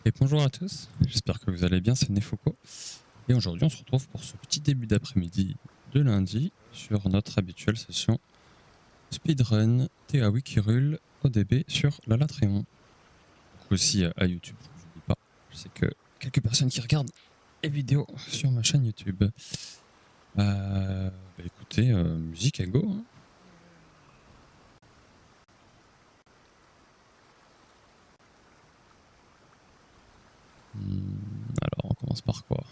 Et bonjour à tous, j'espère que vous allez bien, c'est Nefuko. Et aujourd'hui on se retrouve pour ce petit début d'après-midi de lundi sur notre habituelle session speedrun TA Wikirule ODB sur la Latréon. Aussi à YouTube, je n'oublie pas. Je sais que quelques personnes qui regardent les vidéos sur ma chaîne YouTube. Écoutez, musique à go. Hein. Alors on commence par quoi ?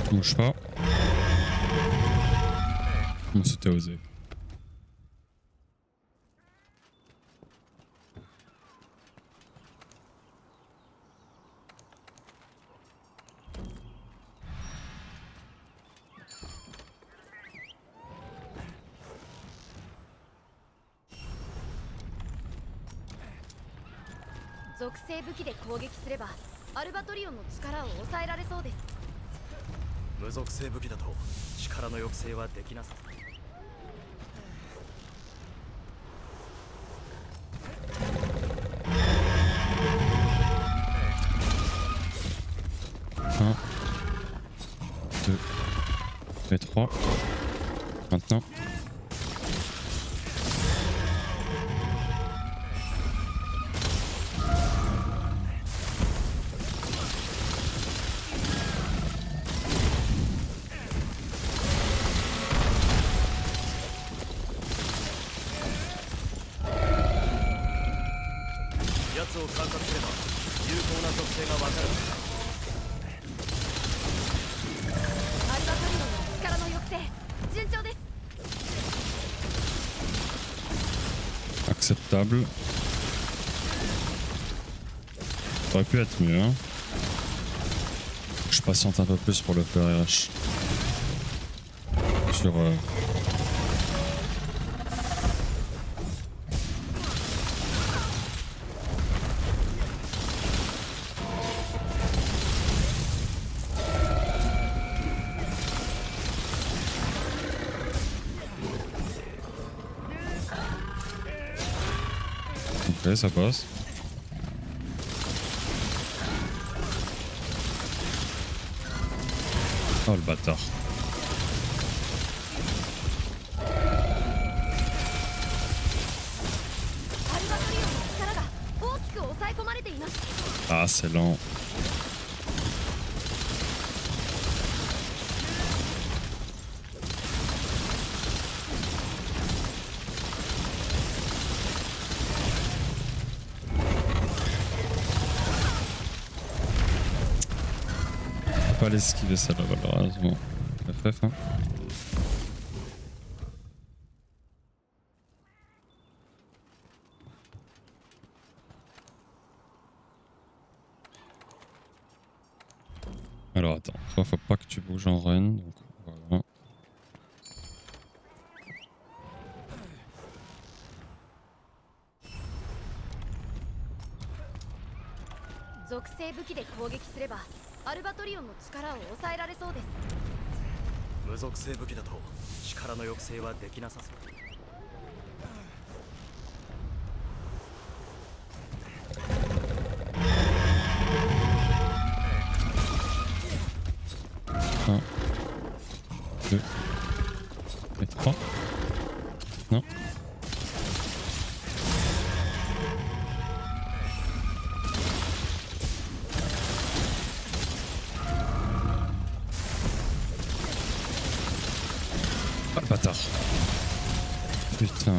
Bouge pas. On s'était osé. Un, 2 et 3. Maintenant. Acceptable. Ça aurait pu être mieux. Hein. Je patiente un peu plus pour le faire RH. Sur... Ok, ça passe. Oh le bâtard. Ah c'est lent. Pas l'esquiver celle-là malheureusement. FF hein. Alors attends, toi faut pas que tu bouges en run, donc voilà. Un, 2 et 3. Non. Ah le bâtard. Putain.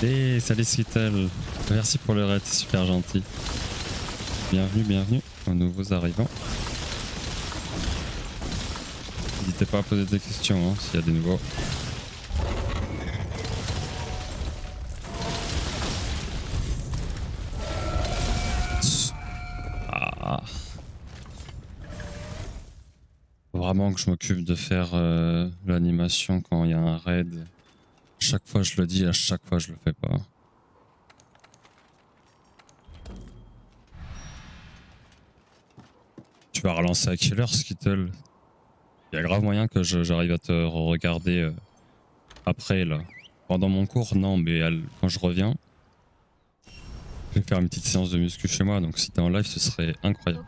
Et salut Sweetel. Merci pour le raid, c'est super gentil. Bienvenue, bienvenue. aux nouveaux arrivants. N'hésitez pas à poser des questions hein, s'il y a des nouveaux. Ah. Faut vraiment que je m'occupe de faire l'animation quand il y a un raid. Chaque fois je le dis, à chaque fois je le fais pas. Tu vas relancer à quelle heure, Skittle? Il y a grave moyen que j'arrive à te regarder après là. Pendant mon cours, non, mais quand je reviens, je vais faire une petite séance de muscu chez moi, donc si t'es en live, ce serait incroyable.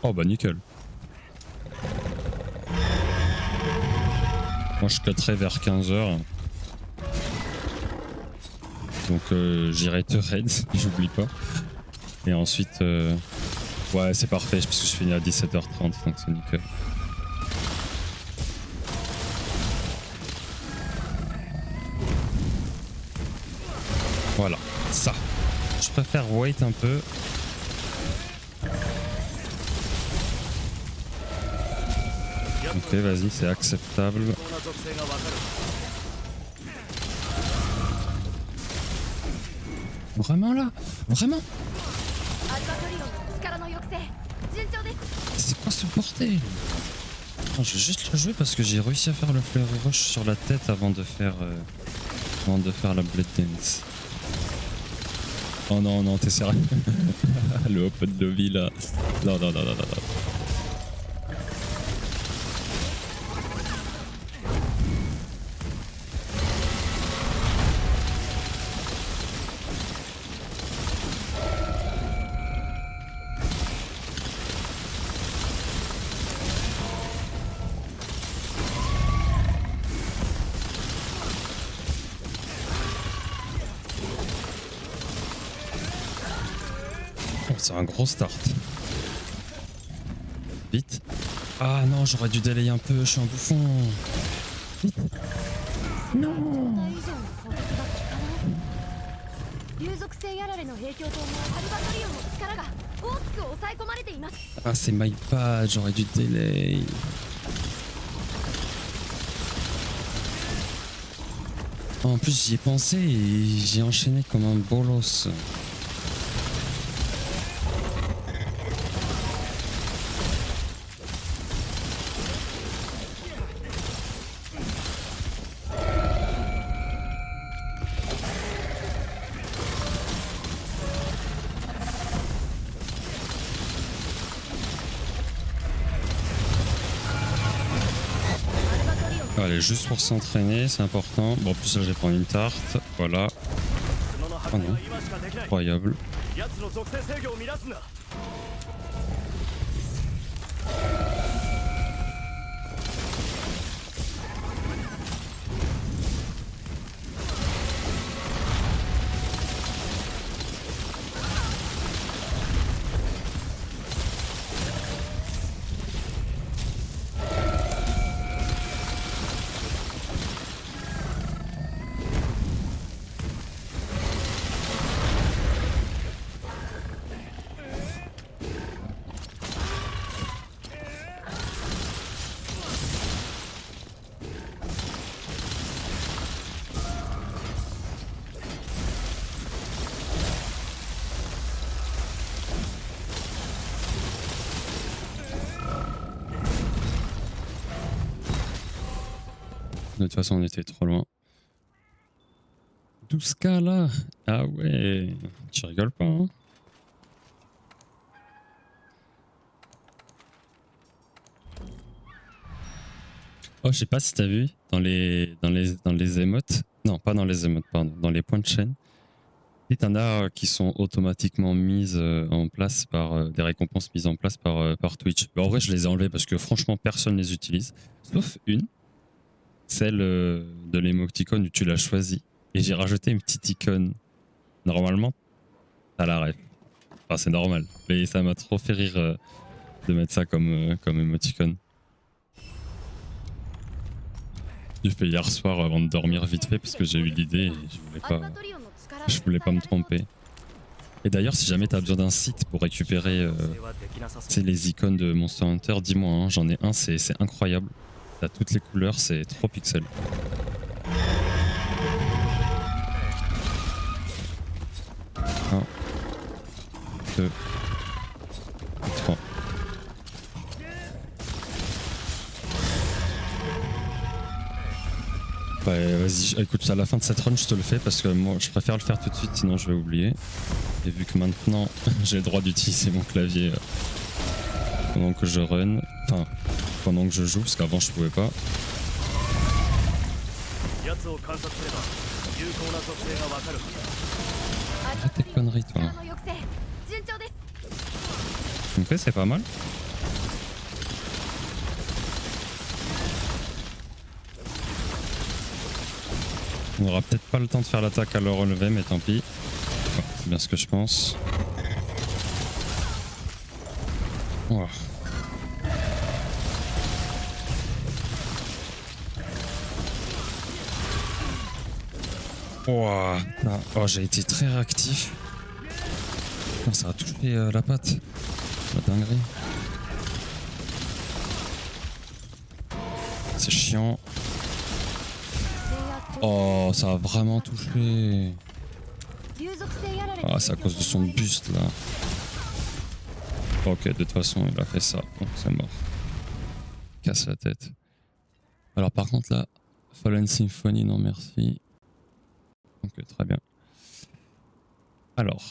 Oh bah nickel. Moi je cutterai vers 15h. Donc j'irai te raid, j'oublie pas. Et ensuite, ouais c'est parfait, parce que je finis à 17h30, donc c'est nickel. Voilà, ça. Je préfère wait un peu. Ok, vas-y, c'est acceptable. Vraiment là? Vraiment? C'est quoi ce bordel? Non, je vais juste le jouer parce que j'ai réussi à faire le flare rush sur la tête avant de faire la blade dance. Oh non, non, t'es sérieux? Le open lobby là. Non, non, non, non, non, non. C'est un gros start. Vite. Ah non, j'aurais dû délai un peu, je suis un bouffon. Vite. Non. Ah c'est my bad, j'aurais dû délai. En plus j'y ai pensé et j'ai enchaîné comme un bolos. Allez, juste pour s'entraîner, c'est important. Bon, en plus là, je vais prendre une tarte. Voilà. Oh non. Incroyable. De toute façon, on était trop loin. 12K là. Ah ouais. Tu rigoles pas, hein? Oh, je sais pas si t'as vu dans les émotes. Non, pas dans les émotes, pardon. Dans les points de chaîne. Et t'en as qui sont automatiquement mises en place par des récompenses mises en place par Twitch. Bah, en vrai, je les ai enlevées parce que franchement, personne les utilise. Sauf une. Celle de l'émoticône où tu l'as choisi. Et j'ai rajouté une petite icône. Normalement, t'as la ref. Enfin, c'est normal. Mais ça m'a trop fait rire de mettre ça comme émoticône. J'ai fait hier soir avant de dormir vite fait parce que j'ai eu l'idée et je voulais pas me tromper. Et d'ailleurs, si jamais t'as besoin d'un site pour récupérer les icônes de Monster Hunter, dis-moi, hein, j'en ai un, c'est incroyable. T'as toutes les couleurs, c'est trop pixel. Un, deux, trois. Ouais, vas-y, écoute, à la fin de cette run, je te le fais parce que moi, je préfère le faire tout de suite, sinon je vais oublier. Et vu que maintenant, j'ai le droit d'utiliser mon clavier pendant que je run, enfin, pendant que je joue, parce qu'avant, je pouvais pas. Arrête tes conneries, toi. Ok, c'est pas mal. On aura peut-être pas le temps de faire l'attaque à le relever, mais tant pis. Enfin, c'est bien ce que je pense. Oh. Oh, j'ai été très réactif. Oh, ça a touché la patte. La dinguerie. C'est chiant. Oh, ça a vraiment touché. Ah, c'est à cause de son buste là. Ok, de toute façon, il a fait ça. Donc c'est mort. Casse la tête. Alors, par contre, là, Fallen Symphony, non merci. Ok, très bien. Alors,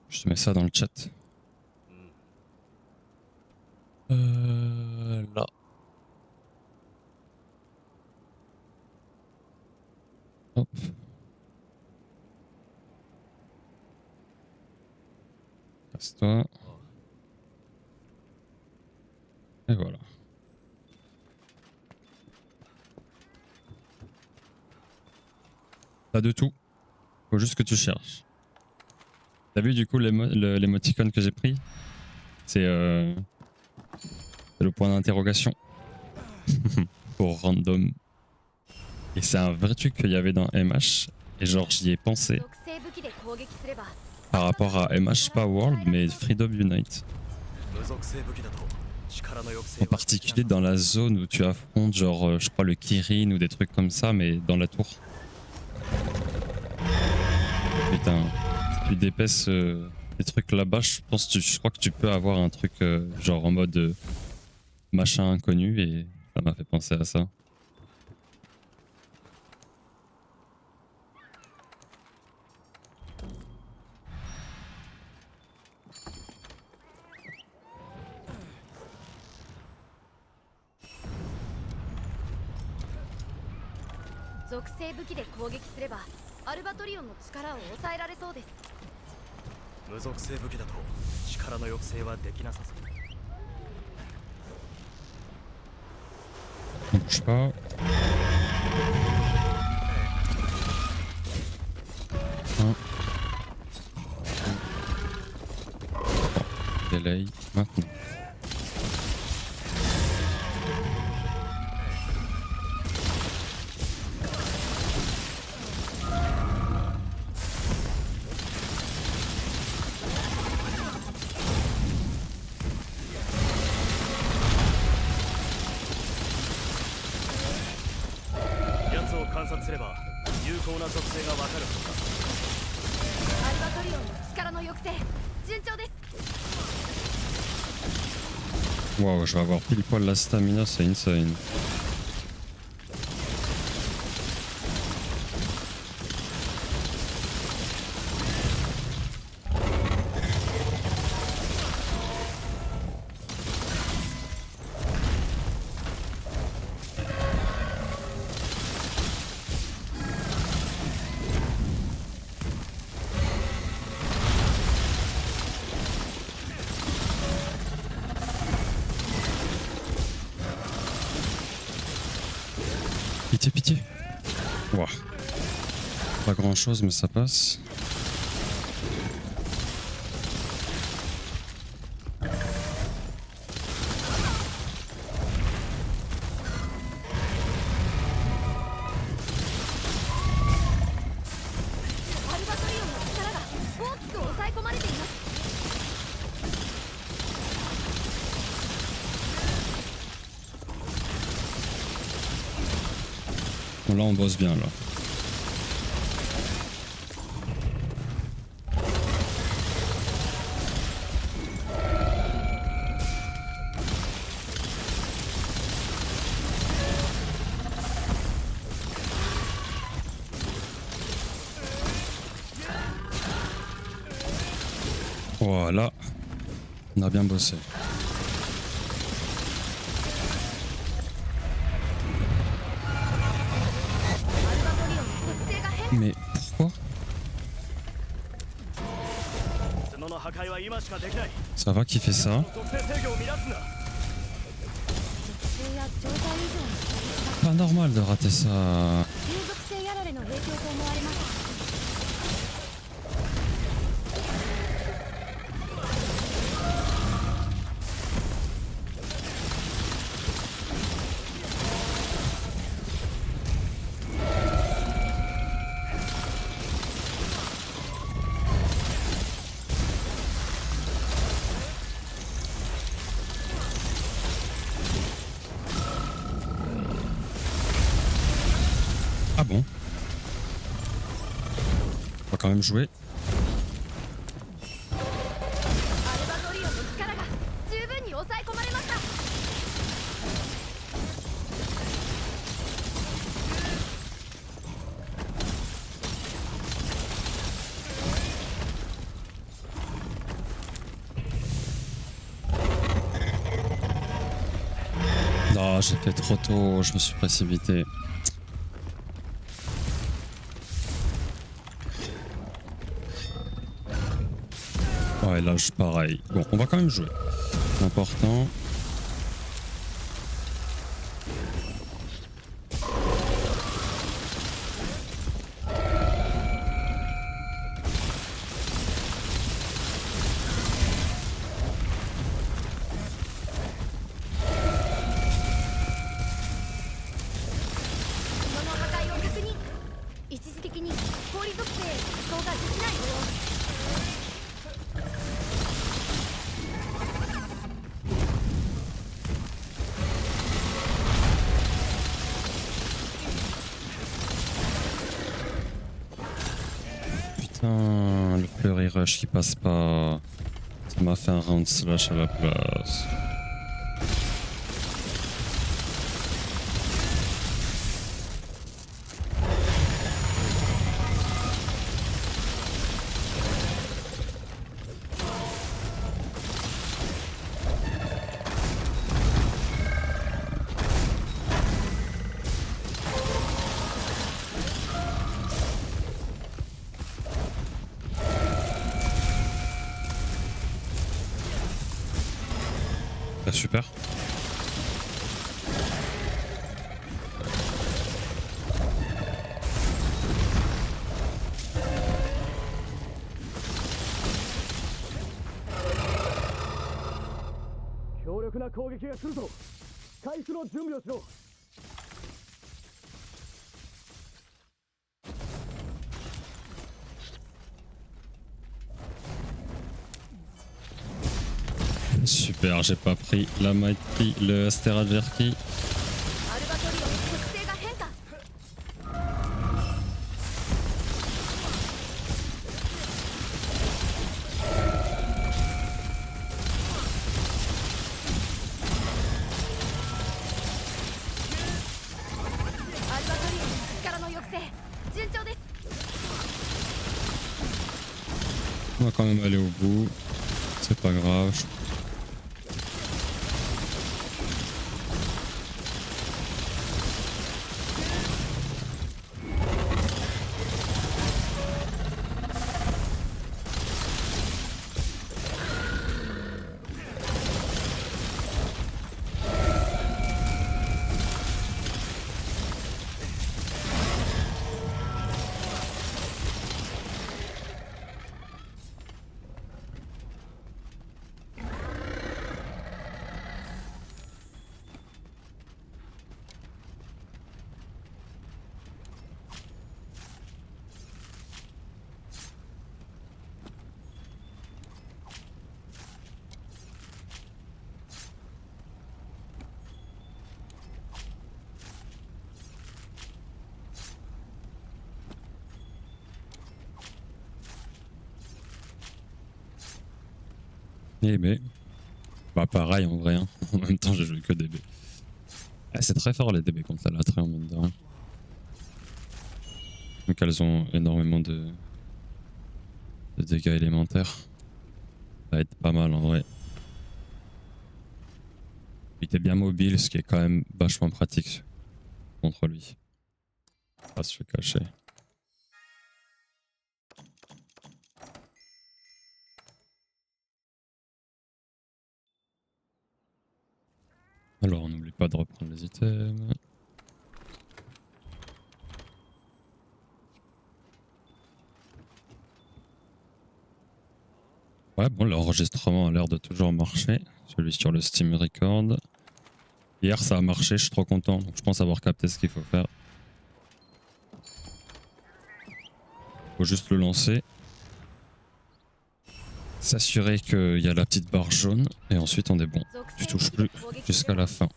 je te mets ça dans le chat. Là. Hop. Passe-toi. Et voilà. T'as de tout. Faut juste que tu cherches. T'as vu du coup l'émoticône que j'ai pris? C'est le point d'interrogation. Pour random. Et c'est un vrai truc qu'il y avait dans MH. Et genre j'y ai pensé. Par rapport à MH, pas World, mais Freedom Unite. En particulier dans la zone où tu affrontes genre je crois le Kirin ou des trucs comme ça, mais dans la tour. Putain, si tu dépèces des trucs là-bas, je crois que tu peux avoir un truc genre en mode machin inconnu et ça m'a fait penser à ça. On bouge pas. Un. Delay maintenant. Wow, je vais avoir pile poil la stamina, c'est insane. Pitié, pitié. Wow. Pas grand chose, mais ça passe. Bon, là on bosse bien là. Voilà, on a bien bossé. Mais pourquoi? Ça va qui fait ça? Pas normal de rater ça. Ah bon? On va quand même jouer. Non, j'ai fait trop tôt, je me suis précipité. Ouais, là, pareil. Bon, on va quand même jouer. C'est important. Putain, le Flurry Rush qui passe pas. Ça m'a fait un round slash à la place. Ah, super. Super, j'ai pas pris la Mighty, le Astera Jerky. On va quand même aller au bout. C'est pas grave. Et B. Bah pareil en vrai, hein. En même temps j'ai joué que DB. Ah, c'est très fort les DB contre la Latréon, mine de rien. Donc elles ont énormément de dégâts élémentaires. Ça va être pas mal en vrai. Il était bien mobile, ce qui est quand même vachement pratique contre lui. Pas se cacher. Alors on n'oublie pas de reprendre les items. Ouais, bon, l'enregistrement a l'air de toujours marcher. Celui sur le Steam Record. Hier, ça a marché, je suis trop content. Donc, je pense avoir capté ce qu'il faut faire. Faut juste le lancer. S'assurer qu'il y a la petite barre jaune. Et ensuite, on est bon. Tu touches plus jusqu'à la fin.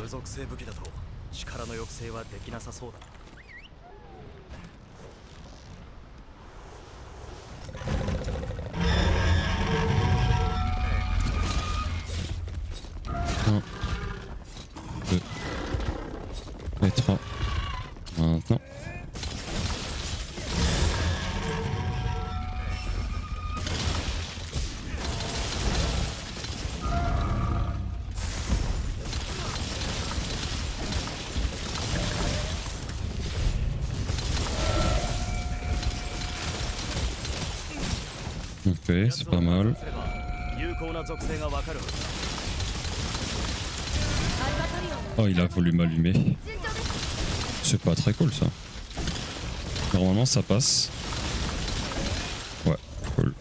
無属性武器だと力の抑制はできなさそうだ。Un, deux, et trois. Maintenant. Ok, c'est pas mal. 有効な属性がわかる。 Oh, il a voulu m'allumer. C'est pas très cool ça. Normalement ça passe. Ouais, cool.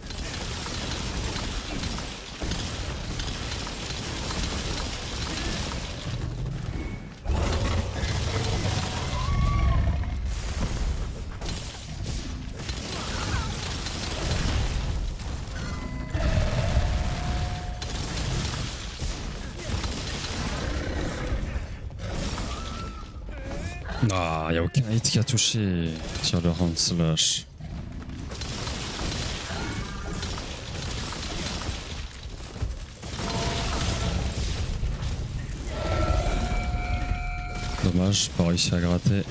Ah, y a aucun hit qui a touché sur le round slash. Dommage, pas réussi à gratter.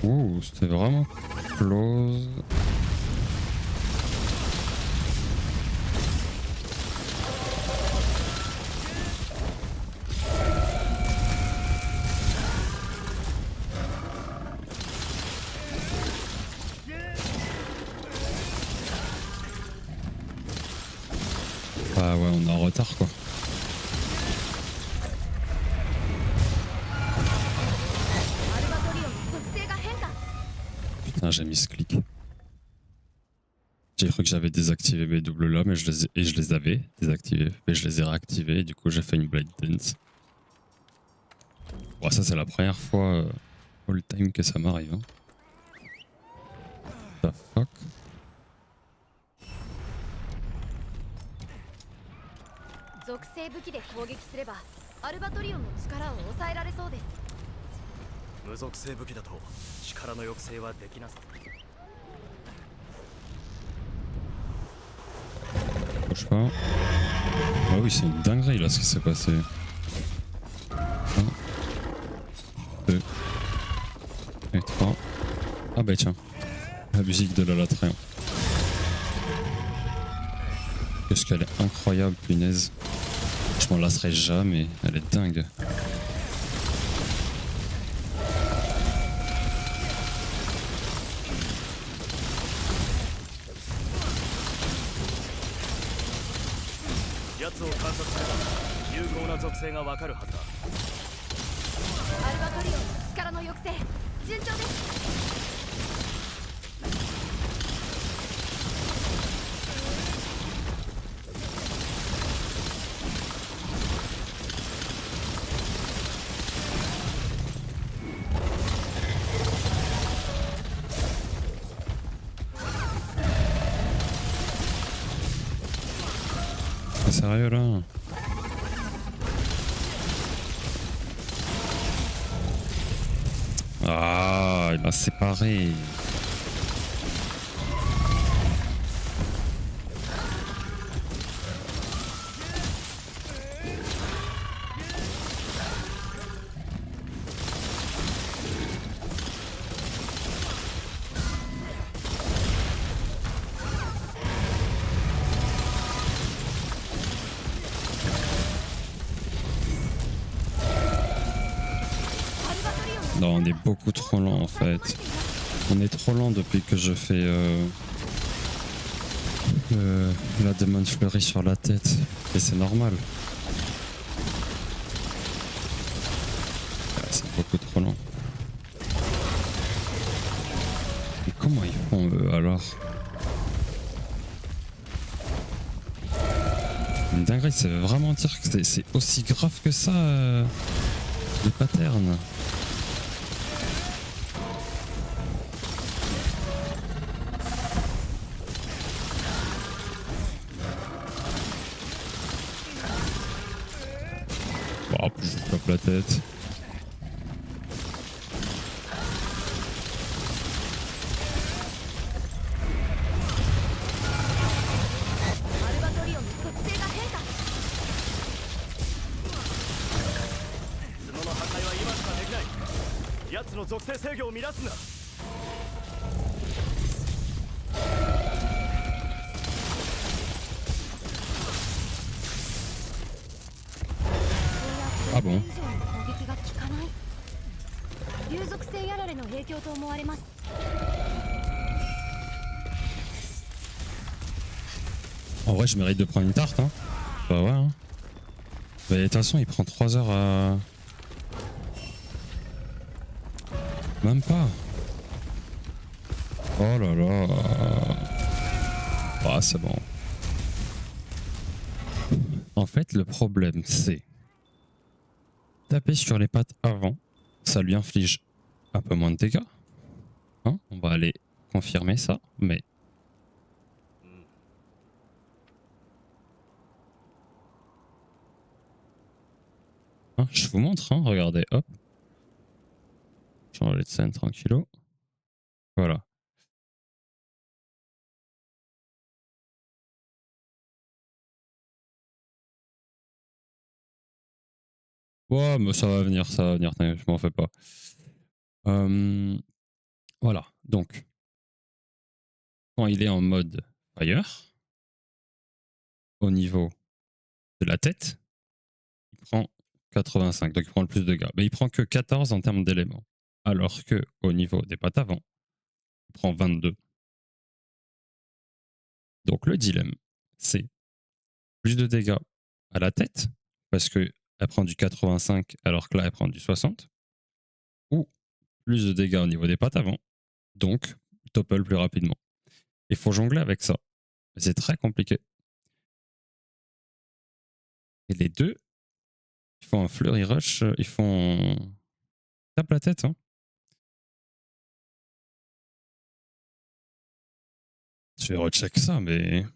Ouh, c'était vraiment close. Ah ouais, on est en retard quoi. Putain, j'ai mis ce clic. J'ai cru que j'avais désactivé mes doubles là, mais je les avais désactivés. Mais je les ai réactivés et du coup j'ai fait une Blade Dance. Bon, ça c'est la première fois all time que ça m'arrive. Hein. The fuck? 属性武器で攻撃すればアルバトリオンの力を抑えられそうです。無属性武器だと力の抑制はできなさ。 Bouge pas. Ah oui, c'est une dinguerie là ce qui s'est passé. 1, 2 et 3. Ah bah tiens, la musique de la Latréon. Qu'est-ce qu'elle est incroyable, punaise. Je m'en lasserai jamais, elle est dingue. sérieux là? Ah, il m'a séparé. Non, on est beaucoup trop lent en fait. On est trop lent depuis que je fais la Demon Fleury sur la tête. Et c'est normal. Ah, c'est beaucoup trop lent. Et comment ils font eux alors? Une dinguerie, ça veut vraiment dire que c'est aussi grave que ça, les patterns. Bon, plus je tape la tête. Ah bon? En vrai, je mérite de prendre une tarte, hein. Bah ouais, hein. Mais de toute façon, il prend 3 heures à... Même pas. Oh là là. Ah, c'est bon. En fait, le problème, c'est... Taper sur les pattes avant, ça lui inflige un peu moins de dégâts. Hein, on va aller confirmer ça, mais... Hein, je vous montre, hein, regardez, hop. Changer de scène tranquillo. Voilà. Ouais, mais ça va venir, je m'en fais pas. Voilà, donc, quand il est en mode fire, au niveau de la tête, il prend 85, donc il prend le plus de dégâts. Mais il prend que 14 en termes d'éléments. Alors que au niveau des pattes avant, il prend 22. Donc le dilemme, c'est plus de dégâts à la tête, parce qu'elle prend du 85 alors que là elle prend du 60, ou plus de dégâts au niveau des pattes avant, donc topple plus rapidement. Il faut jongler avec ça. C'est très compliqué. Et les deux, ils font un flurry rush, ils font... Tape la tête, hein. Je vais recheck ça, mais...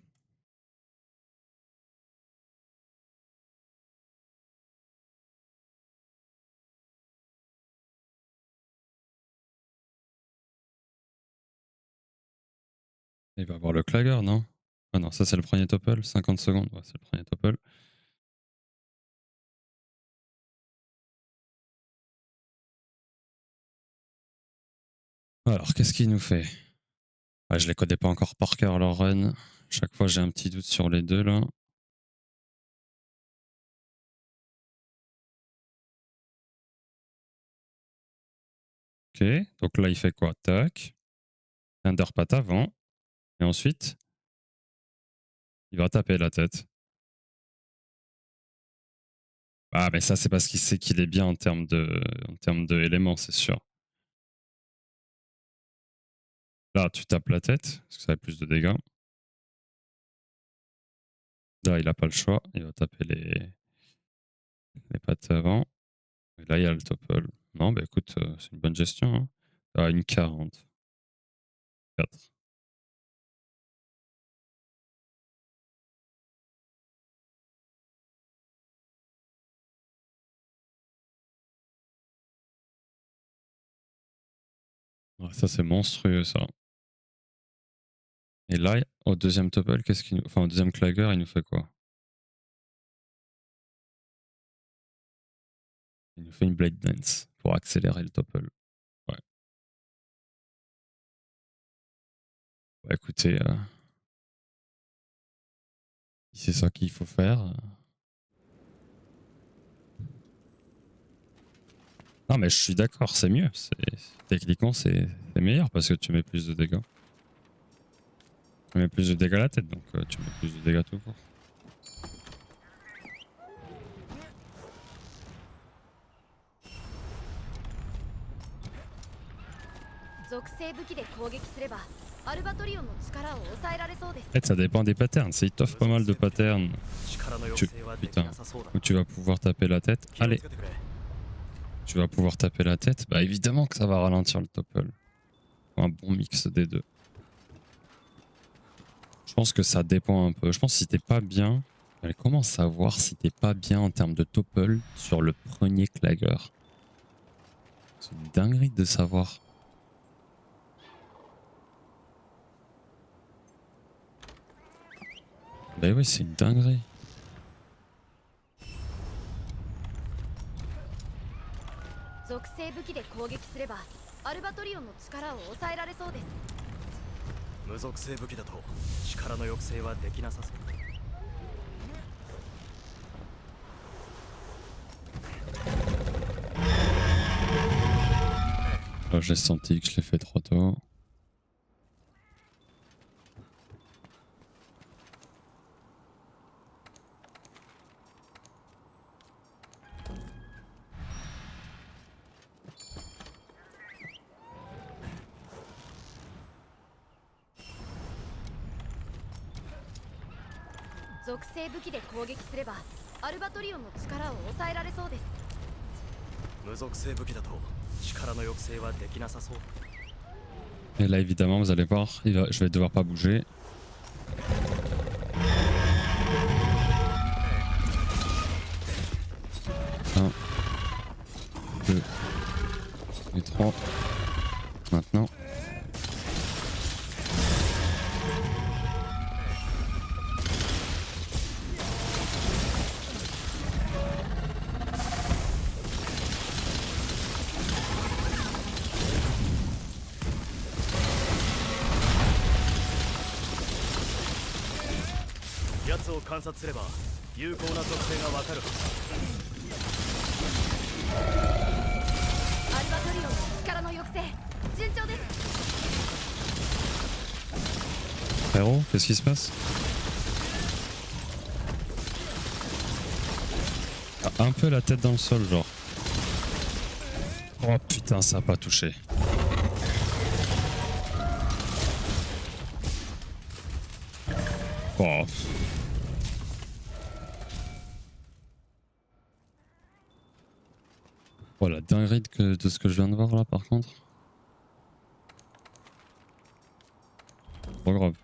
Il va avoir le clagger, non? Ah non, ça c'est le premier topple, 50 secondes, ouais, c'est le premier topple. Alors, qu'est-ce qu'il nous fait? Ah, je les connais pas encore par cœur, leur run. Chaque fois, j'ai un petit doute sur les deux, là. Ok, donc là, il fait quoi? Tac. Underpat avant. Et ensuite, il va taper la tête. Ah, mais ça, c'est parce qu'il sait qu'il est bien en termes de éléments, c'est sûr. Là, tu tapes la tête, parce que ça a plus de dégâts. Là, il n'a pas le choix. Il va taper les pattes avant. Et là, il y a le topple. Non, bah écoute, c'est une bonne gestion. Hein. Ah, une 40. 4. Ouais, ça, c'est monstrueux, ça. Et là, au deuxième topple, qu'est-ce qu'il nous... Enfin, au deuxième clagger, il nous fait quoi? Il nous fait une Blade Dance pour accélérer le topple. Ouais. Bah, écoutez, si c'est ça qu'il faut faire. Non, mais je suis d'accord, c'est mieux. Techniquement, c'est meilleur parce que tu mets plus de dégâts. Tu mets plus de dégâts à la tête, donc tu mets plus de dégâts tout court. 属性武器で攻撃すればアルバトリオンの力を抑えられそうです。 En fait, ça dépend des patterns. S'il t'offre pas mal de patterns, 力の抑 tu... 制はでき putain, なさそうだ où tu vas pouvoir taper la tête. 気を Allez, つけてくれ tu vas pouvoir taper la tête. Bah évidemment que ça va ralentir le topple. Un bon mix des deux. Je pense que ça dépend un peu. Je pense que si t'es pas bien, mais comment savoir si t'es pas bien en termes de topple sur le premier clagger? C'est une dinguerie de savoir. Bah oui, c'est une dinguerie. 属性武器で攻撃すればアルバトリオンの力を抑えられそうです。 無属性武器だと力の抑制はできなさそうだ Là, j'ai senti que je l'ai fait trop tôt. Et là, évidemment, vous allez voir, je vais devoir pas bouger. Un, deux, et trois. Maintenant. Frérot, qu'est-ce qui se passe? Un peu la tête dans le sol, genre. Oh putain, ça a pas touché. Oh. Oh la dinguerie de ce que je viens de voir là par contre. Trop grave.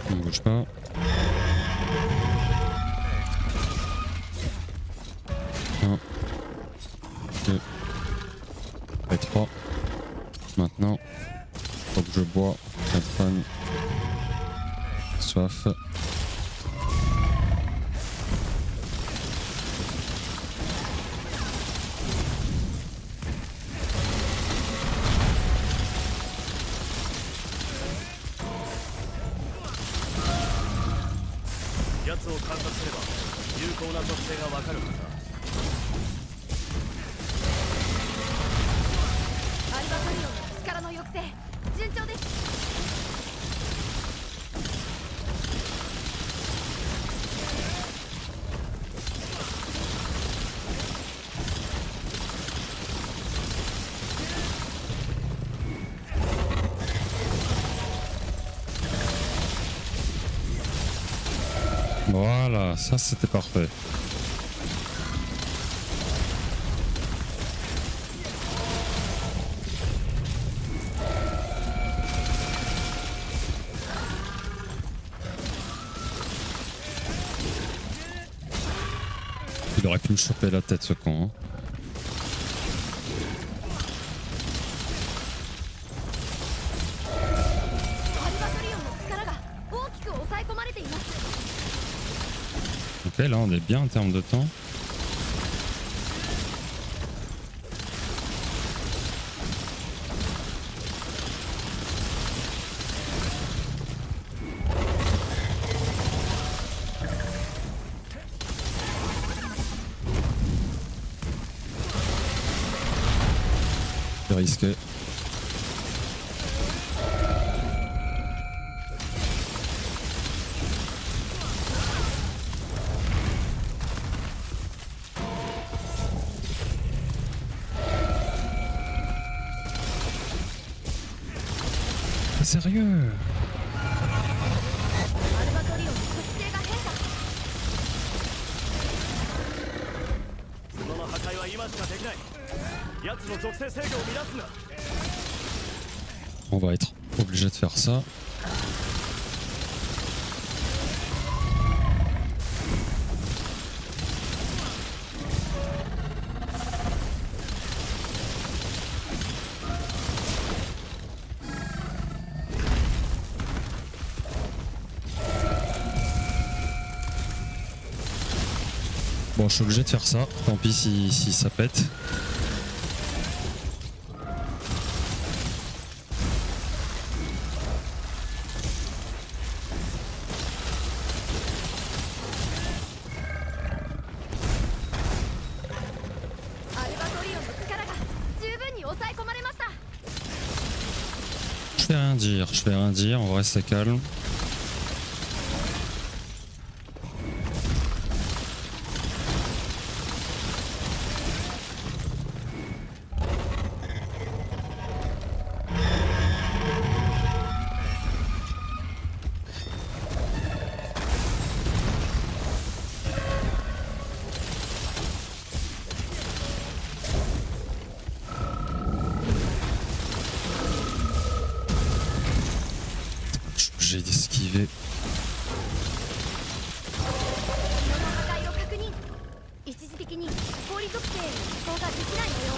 On bouge pas. Un, deux, et trois. Maintenant, faut que je bois. Catron. Soif. Voilà, ça c'était parfait. Il aurait pu me choper la tête ce con. Hein. アルバトリオンの力が大きく抑え込まれています。 Ok, là on est bien en termes de temps. C'est risqué. Sérieux? アルバトリオンの特性が変化。 角の破壊は今しかできない。奴の属性制御を乱すんだ。 On va être obligé de faire ça. Bon, je suis obligé de faire ça. Tant pis si ça pète. Je vais rien dire, on va rester calme. J'ai esquivé. 一時的に氷属性への移行ができない模様。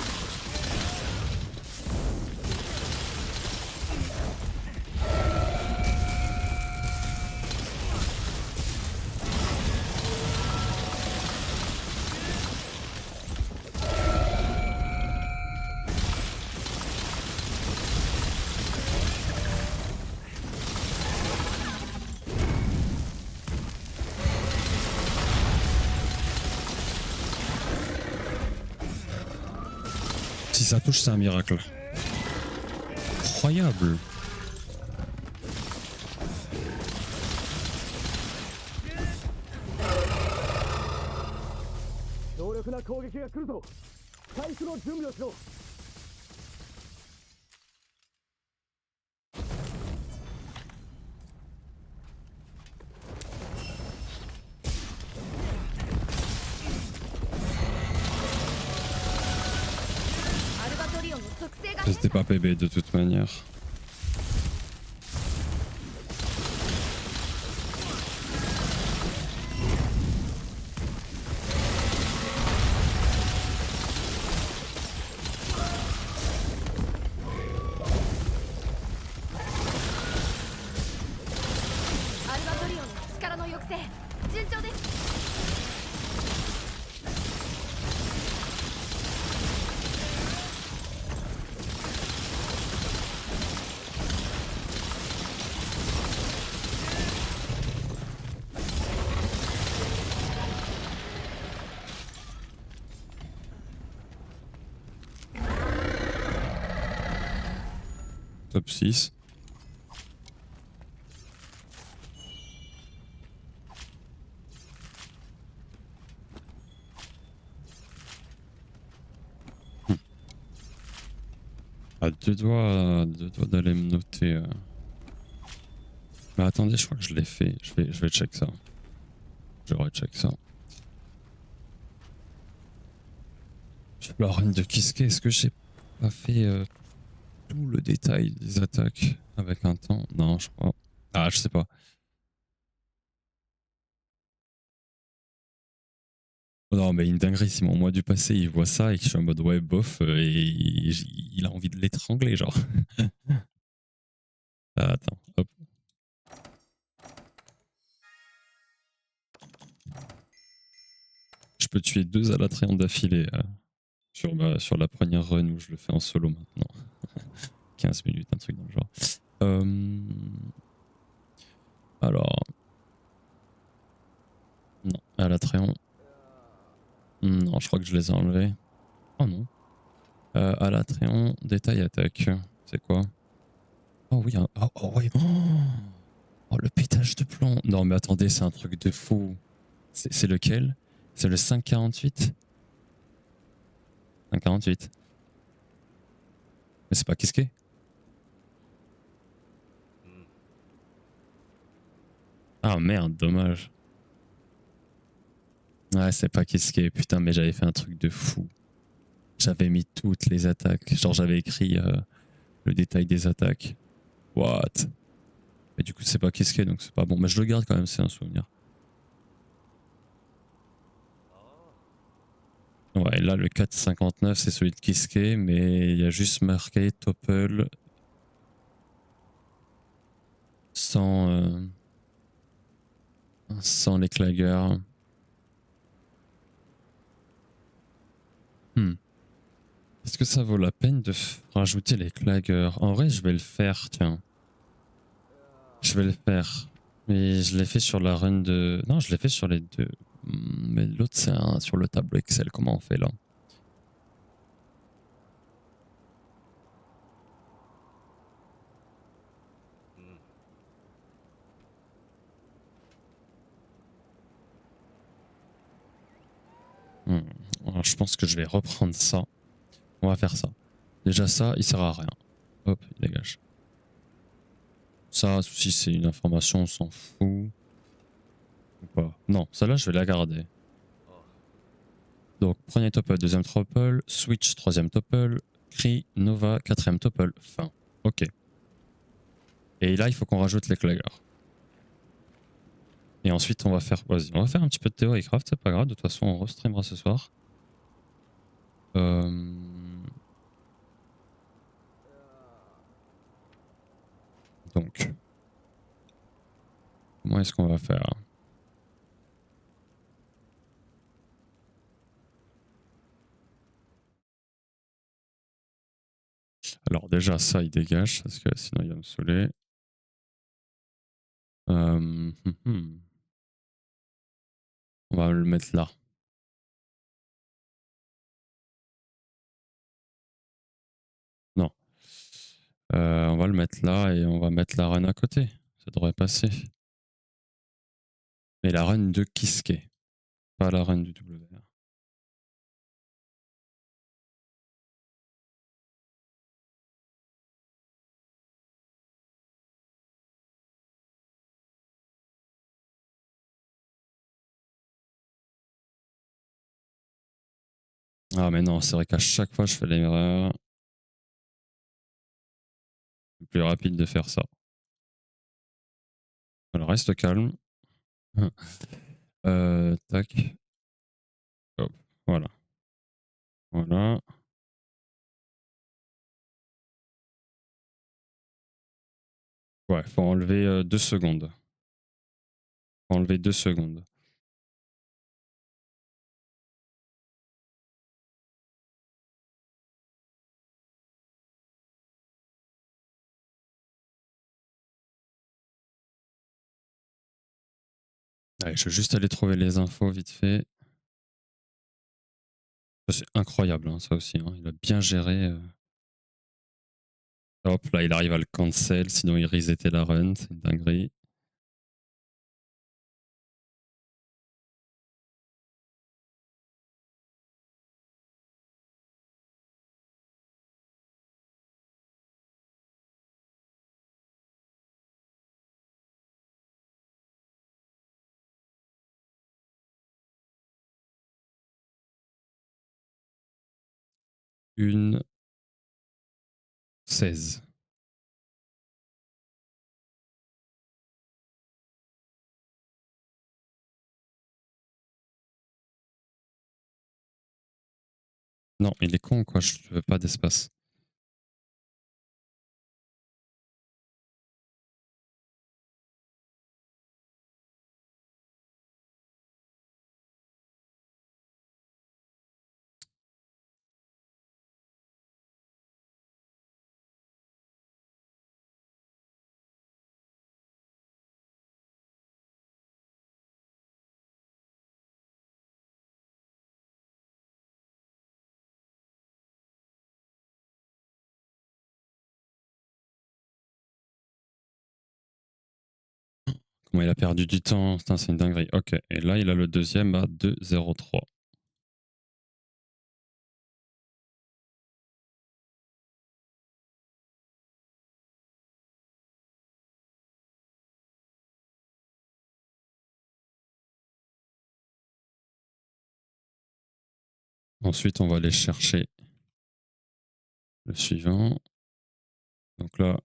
Si ça touche, c'est un miracle. Incroyable. C'était pas PB de toute manière. Top 6. À deux doigts d'aller me noter. Mais attendez, je crois que je l'ai fait. Je vais check ça. Je recheck ça. Sur la run de Kiske, est-ce que j'ai pas fait tout le détail des attaques avec un temps? Non, je crois. Ah, je sais pas. Non, mais une dinguerie, si mon moi du passé il voit ça et que je suis en mode ouais, bof, et il a envie de l'étrangler, genre. Ah, attends, hop. Je peux tuer 2 Alatrians d'affilée sur la première run où je le fais en solo maintenant. 15 minutes, un truc dans le genre. Alors, non, Alatrian. Non, je crois que je les ai enlevés. Oh non. Alatrian, détail attaque. C'est quoi? Oh oui, oh ouais. Oh, le pétage de plomb. Non, mais attendez, c'est un truc de fou. C'est lequel? C'est le 548? 548. Mais c'est pas Kiske? Ah merde, dommage. Ouais, c'est pas Kiske. Putain, mais j'avais fait un truc de fou. J'avais mis toutes les attaques. Genre, j'avais écrit le détail des attaques. What? Mais du coup, c'est pas Kiske, donc c'est pas bon. Mais je le garde quand même, c'est un souvenir. Ouais, là, le 459, c'est celui de Kiske, mais il y a juste marqué Topple sans, sans les claggers. Est-ce que ça vaut la peine de rajouter les claggers? En vrai, je vais le faire, tiens. Je vais le faire. Mais je l'ai fait sur la run de... Non, je l'ai fait sur les deux. Mais l'autre, c'est sur le tableau Excel. Comment on fait là? Alors, je pense que je vais reprendre ça. On va faire ça. Déjà ça, il sert à rien. Hop, il dégage. Ça, si c'est une information, on s'en fout. Ou pas. Non, celle-là, je vais la garder. Donc, premier topple, deuxième topple, switch, troisième topple, cri, nova, quatrième topple, fin. Ok. Et là, il faut qu'on rajoute les claggers. Et ensuite, on va faire... Vas-y, on va faire un petit peu de Theorycraft, c'est pas grave. De toute façon, on restreamera ce soir. Donc, comment est-ce qu'on va faire? Alors déjà, ça, il dégage, parce que sinon, il va me saouler. On va le mettre là. Non. On va le mettre là et on va mettre la run à côté. Ça devrait passer. Mais la run de Kiske, pas la run du WR. Ah mais non, c'est vrai qu'à chaque fois je fais l'erreur. C'est plus rapide de faire ça. Alors reste calme. Tac. Hop. Voilà. Voilà. Ouais, faut enlever 2 secondes. Faut enlever 2 secondes. Allez, je vais juste aller trouver les infos vite fait. C'est incroyable, hein, ça aussi. Hein. Il a bien géré. Hop, là, il arrive à le cancel, sinon il resetait la run. C'est une dinguerie. une 16. Non, il est con, quoi. Je veux pas d'espace. Comment il a perdu du temps. Putain, c'est une dinguerie. Ok. Et là, il a le deuxième à 2,03. Ensuite, on va aller chercher le suivant. Donc là,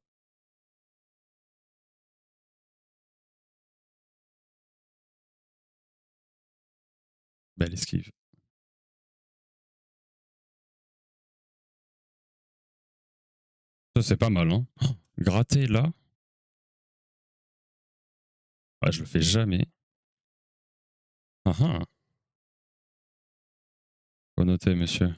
belle esquive. Ça, c'est pas mal, hein. Oh, gratter là. Ah, je le fais jamais. Ah ah. Faut noter, monsieur.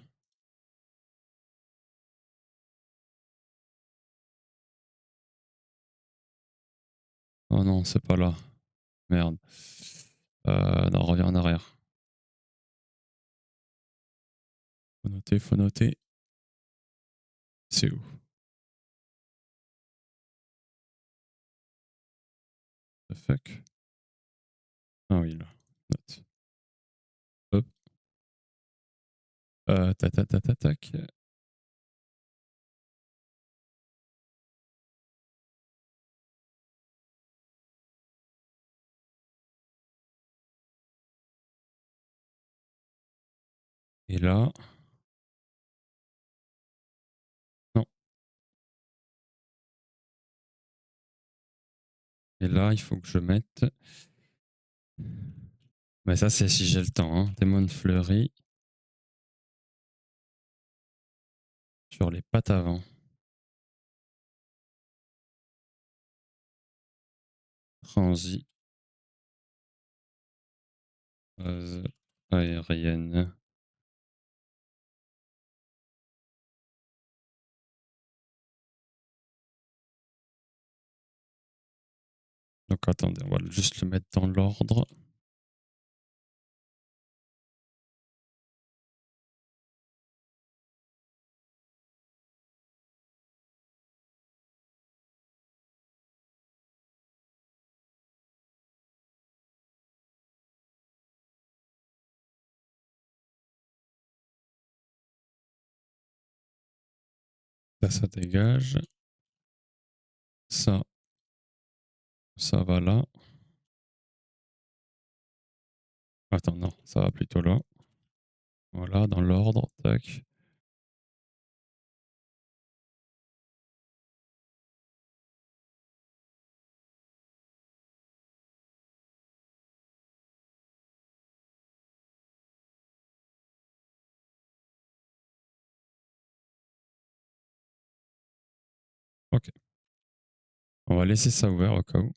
Oh non, c'est pas là. Merde. Non, reviens en arrière. Faut noter, faut noter. C'est où? The fuck? Ah oui, là. Note. Hop. Tac, tac, tac, tac, tac. Et là. Non. Et là, il faut que je mette. Mais ça, c'est si j'ai le temps, hein. Démon Fleury sur les pattes avant. Transi. Aérienne. Donc attendez, on va juste le mettre dans l'ordre. Ça dégage. Ça va là. Attends, non, ça va plutôt là. Voilà, dans l'ordre. Tac. Ok. On va laisser ça ouvert au cas où.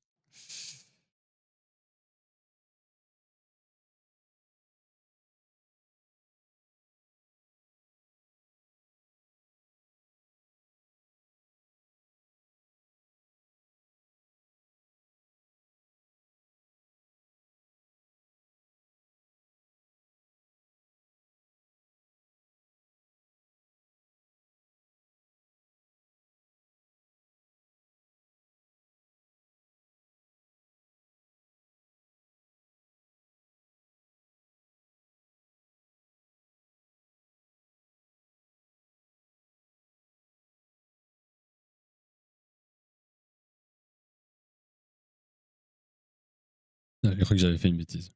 Ah, j'ai cru que j'avais fait une bêtise.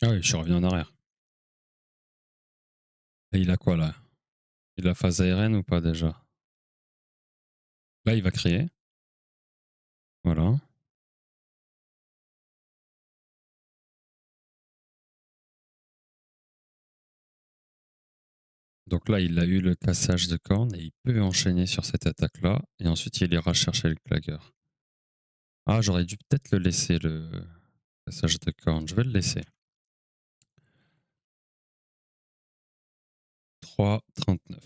Ah oui, je suis revenu en arrière. Et il a quoi là? Il a phase aérienne ou pas déjà? Là, il va crier. Voilà. Donc là, il a eu le cassage de corne et il peut enchaîner sur cette attaque-là. Et ensuite, il ira chercher le clagger. Ah, j'aurais dû peut-être le laisser, le cassage de corne. Je vais le laisser. 3,39.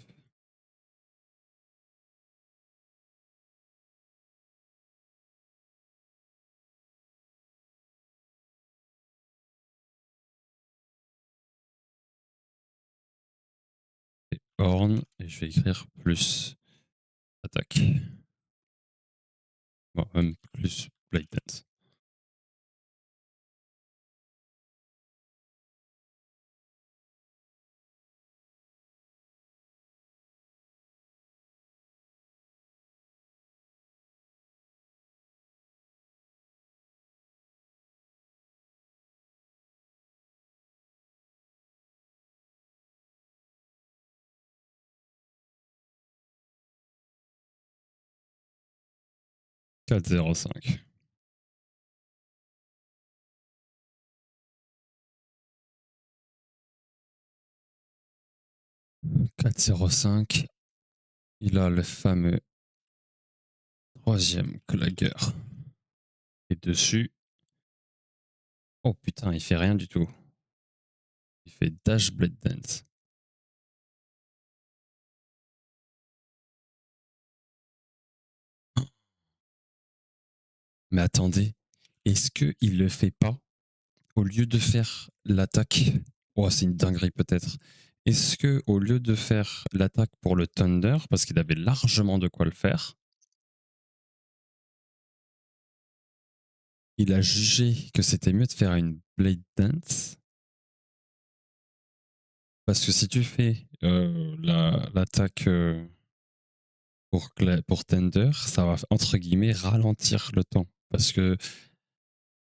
Et Horn, et je vais écrire plus attaque. Bon, même plus Blade Dance. Quatre zéro cinq. 4,05. Il a le fameux troisième clagger. Et dessus. Oh putain, il fait rien du tout. Il fait Dash Blade Dance. Mais attendez, est-ce qu'il le fait pas au lieu de faire l'attaque? Oh, c'est une dinguerie peut-être. Est-ce que au lieu de faire l'attaque pour le Thunder, parce qu'il avait largement de quoi le faire, il a jugé que c'était mieux de faire une Blade Dance? Parce que si tu fais l'attaque pour Thunder, ça va entre guillemets ralentir le temps. Parce que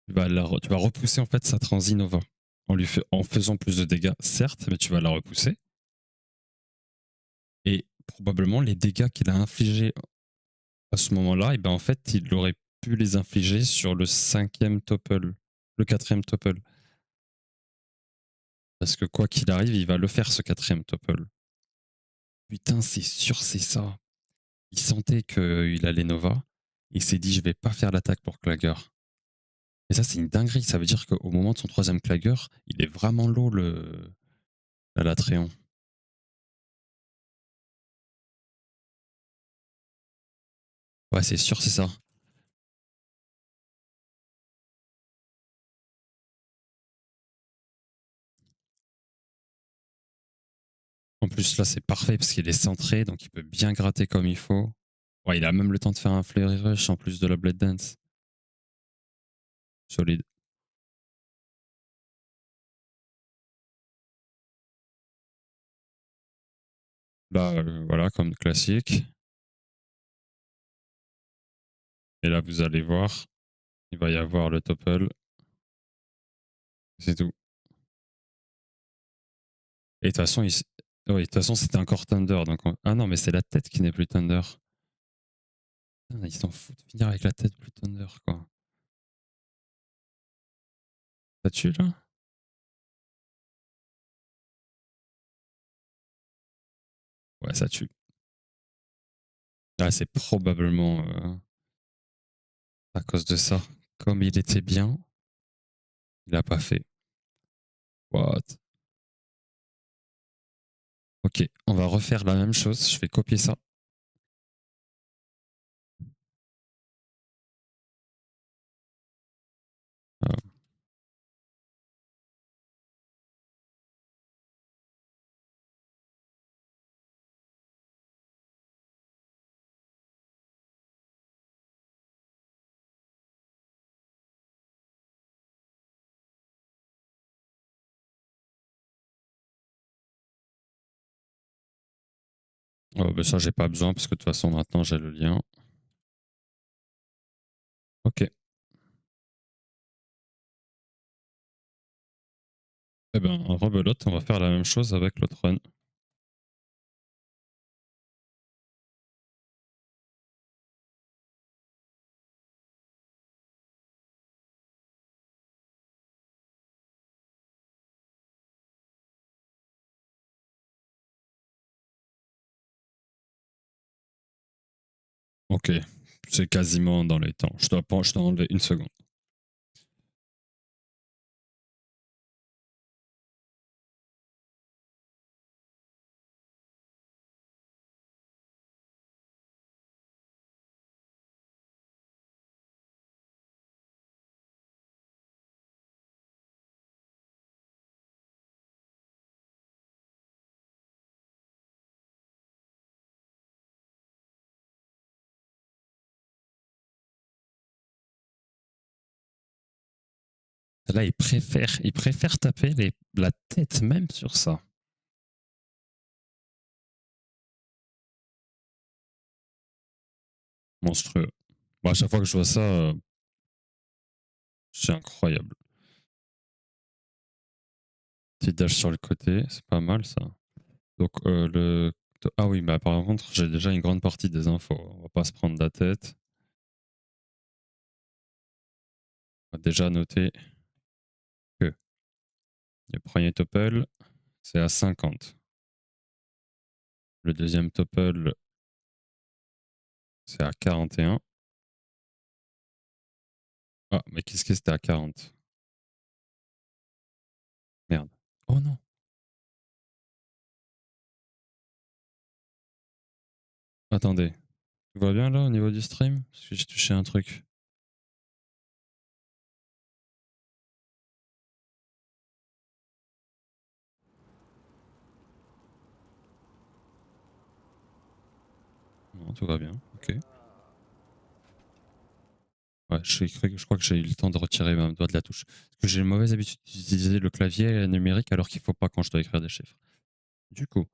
tu vas repousser en fait sa Transinova en faisant plus de dégâts, certes, mais tu vas la repousser. Et probablement les dégâts qu'il a infligés à ce moment-là, et ben en fait, il aurait pu les infliger sur le cinquième topple, le quatrième topple. Parce que quoi qu'il arrive, il va le faire ce quatrième topple. Putain, c'est sûr, c'est ça. Il sentait qu'il allait Nova. Il s'est dit, je vais pas faire l'attaque pour Clagger. Et ça, c'est une dinguerie. Ça veut dire qu'au moment de son troisième Clagger, il est vraiment low, la Latréon. Ouais, c'est sûr, c'est ça. En plus, là, c'est parfait parce qu'il est centré, donc il peut bien gratter comme il faut. Ouais, il a même le temps de faire un Flurry Rush en plus de la Blade Dance. Solide. Là, voilà, comme classique. Et là, vous allez voir, il va y avoir le topple. C'est tout. Et de toute façon, oui, de toute façon, c'était encore Thunder. Donc ah non, mais c'est la tête qui n'est plus Thunder. Putain, ils s'en foutent de finir avec la tête plus Thunder, quoi. Ça tue, là? Ouais, ça tue. Ah, c'est probablement à cause de ça. Comme il était bien, il a pas fait. What? Ok, on va refaire la même chose. Je vais copier ça. Ah. Oh, ben ça, j'ai pas besoin parce que de toute façon, maintenant, j'ai le lien. Ok. Eh ben, rebelote, on va faire la même chose avec l'autre run. Ok, c'est quasiment dans les temps. Je dois enlever une seconde. Là, il préfère taper la tête même sur ça. Monstrueux. Bon, à chaque fois que je vois ça, c'est incroyable. Petit dash sur le côté, c'est pas mal ça. Donc, ah oui, bah par contre, j'ai déjà une grande partie des infos. On va pas se prendre la tête. On va déjà noter que le premier topple, c'est à 50. Le deuxième topple, c'est à 41. Ah, mais qu'est-ce que c'était à 40? Merde. Oh non. Attendez. Tout va bien là au niveau du stream? Parce que j'ai touché un truc. Non, tout va bien. Ok. Ouais, je crois que j'ai eu le temps de retirer ma doigt de la touche. Parce que j'ai une mauvaise habitude d'utiliser le clavier numérique alors qu'il faut pas quand je dois écrire des chiffres. Du coup,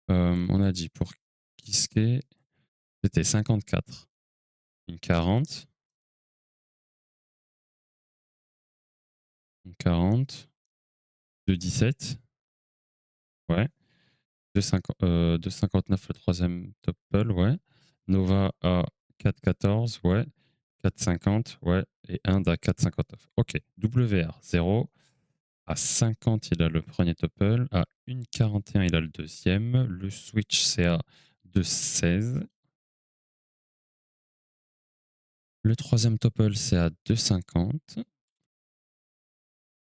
on a dit pour Kiske, c'était 54. Une 40. Une 40. 2,17. Ouais. 2,59 le troisième topple, ouais. Nova à 4,14, ouais. 4,50, ouais. Et Inde à 4,59. Ok. WR 0. À 50, il a le premier topple. À 1,41, il a le deuxième. Le switch, c'est à 2,16. Le troisième topple, c'est à 2,50.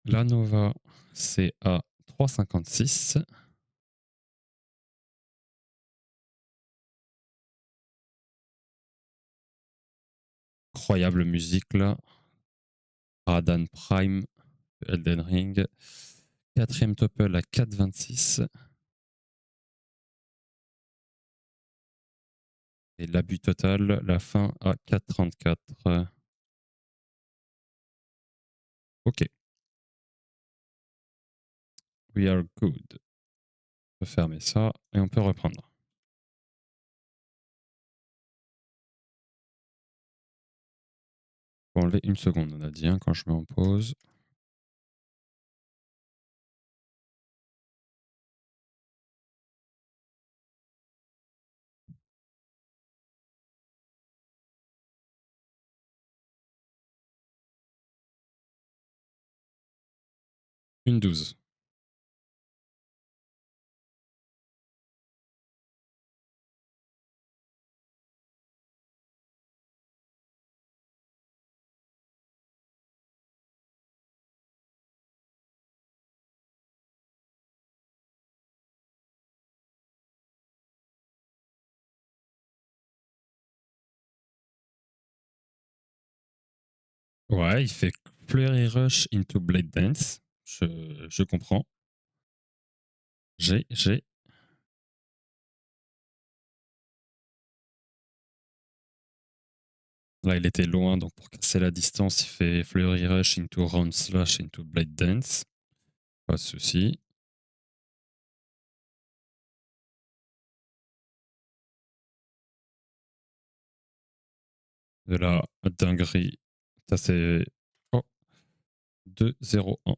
La Nova, c'est à 3,56. Incroyable musique là. Radan Prime, Elden Ring. Quatrième topple à 4,26. Et l'abus total, la fin à 4,34. Ok. We are good. On peut fermer ça et on peut reprendre. Faut enlever une seconde, on a dit, hein, quand je mets en pause. Une 12. Ouais, il fait Flurry Rush into Blade Dance. Je comprends. J'ai. Là, il était loin, donc pour casser la distance, il fait Flurry Rush into Round Slash into Blade Dance. Pas de souci. De la dinguerie. Ça, c'est. Oh, 2-0-1.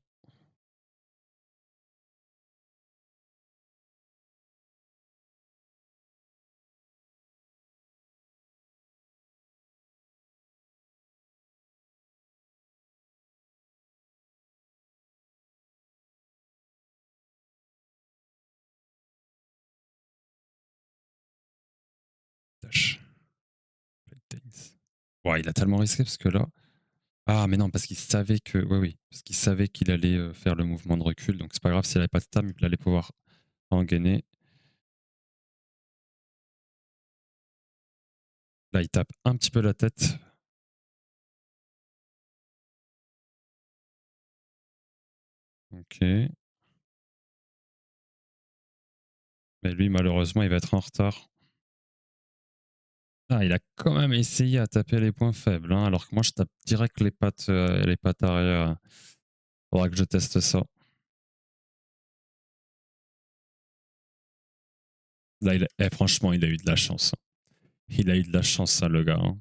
Ouais, il a tellement risqué parce que là. Ah, mais non, parce qu'il savait que. Oui, oui. Parce qu'il savait qu'il allait faire le mouvement de recul. Donc c'est pas grave s'il avait pas de stam, il allait pouvoir engainer. Là, il tape un petit peu la tête. Ok. Mais lui, malheureusement, il va être en retard. Ah, il a quand même essayé à taper les points faibles, hein, alors que moi, je tape direct les pattes arrière. Faudra que je teste ça. Là, franchement, il a eu de la chance, hein. Il a eu de la chance, ça, le gars, hein.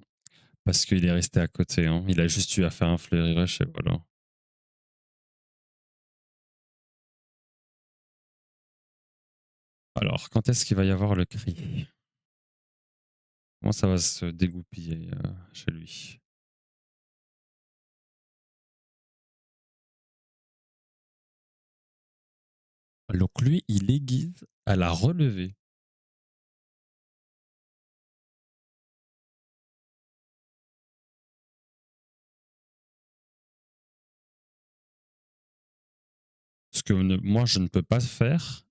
Parce qu'il est resté à côté, hein. Il a juste eu à faire un fleury rush et voilà. Alors, quand est-ce qu'il va y avoir le cri? Comment ça va se dégoupiller chez lui? Donc lui, il aiguise à la relevée. Ce que moi, je ne peux pas faire,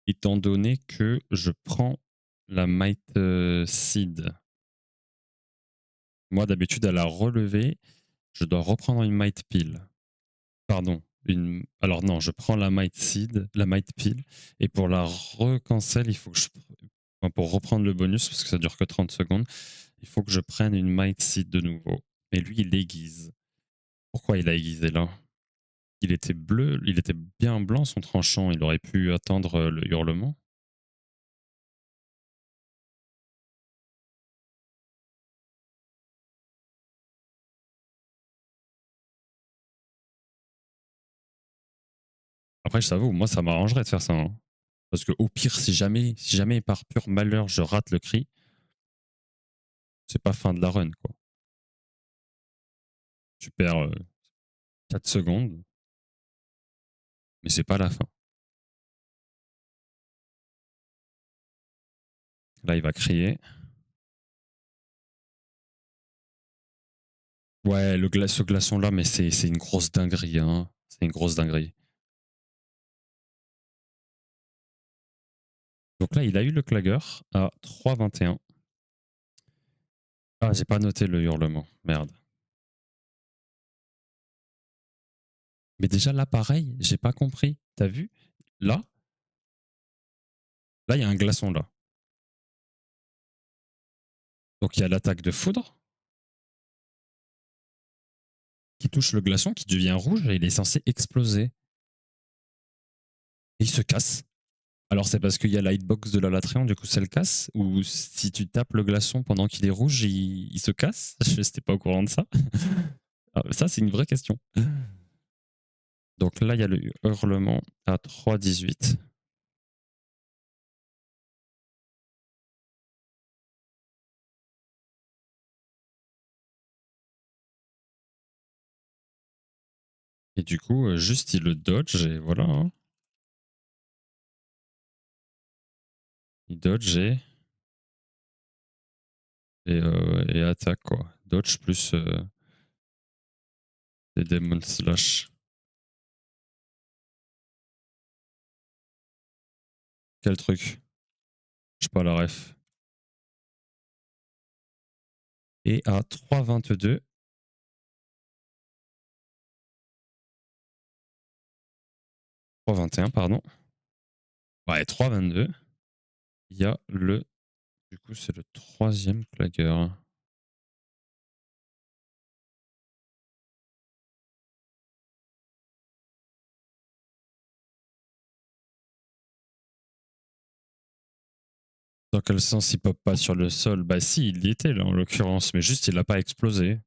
étant donné que je prends la Might Seed. Moi, d'habitude, à la relevée, je dois reprendre une Might Pile. Pardon. Alors non, je prends la Might Seed, la Might Pile, et pour la recancel, il faut que pour reprendre le bonus, parce que ça dure que 30 secondes, il faut que je prenne une Might Seed de nouveau. Mais lui, il aiguise. Pourquoi il a aiguisé là? Il était bleu, il était bien blanc son tranchant, il aurait pu attendre le hurlement. Après, je t'avoue, moi, ça m'arrangerait de faire ça, hein. Parce que au pire, si jamais par pur malheur je rate le cri, c'est pas fin de la run, quoi. Tu perds 4 secondes, mais c'est pas la fin. Là, il va crier. Ouais, ce glaçon-là, mais c'est une grosse dinguerie, hein. C'est une grosse dinguerie. Donc là, il a eu le clagger à 3,21. Ah, j'ai pas noté le hurlement. Merde. Mais déjà, là, pareil, j'ai pas compris. T'as vu? Là, il y a un glaçon là. Donc il y a l'attaque de foudre qui touche le glaçon, qui devient rouge et il est censé exploser. Et il se casse. Alors c'est parce qu'il y a la hitbox de la Latréon, du coup ça le casse? Ou si tu tapes le glaçon pendant qu'il est rouge, il se casse? Je n'étais pas au courant de ça. Ah, ça, c'est une vraie question. Donc là, il y a le hurlement à 3,18. Et du coup, juste il le dodge et voilà, hein. Il dodge et attaque, quoi. Dodge plus des Demon Slash. Quel truc? Je sais pas la ref. Et à 3,22, 3,21, pardon. Ouais, 3,22. Il y a le. Du coup, c'est le troisième clagger. Dans quel sens il pop pas sur le sol? Bah si, il y était là en l'occurrence, mais juste il a pas explosé.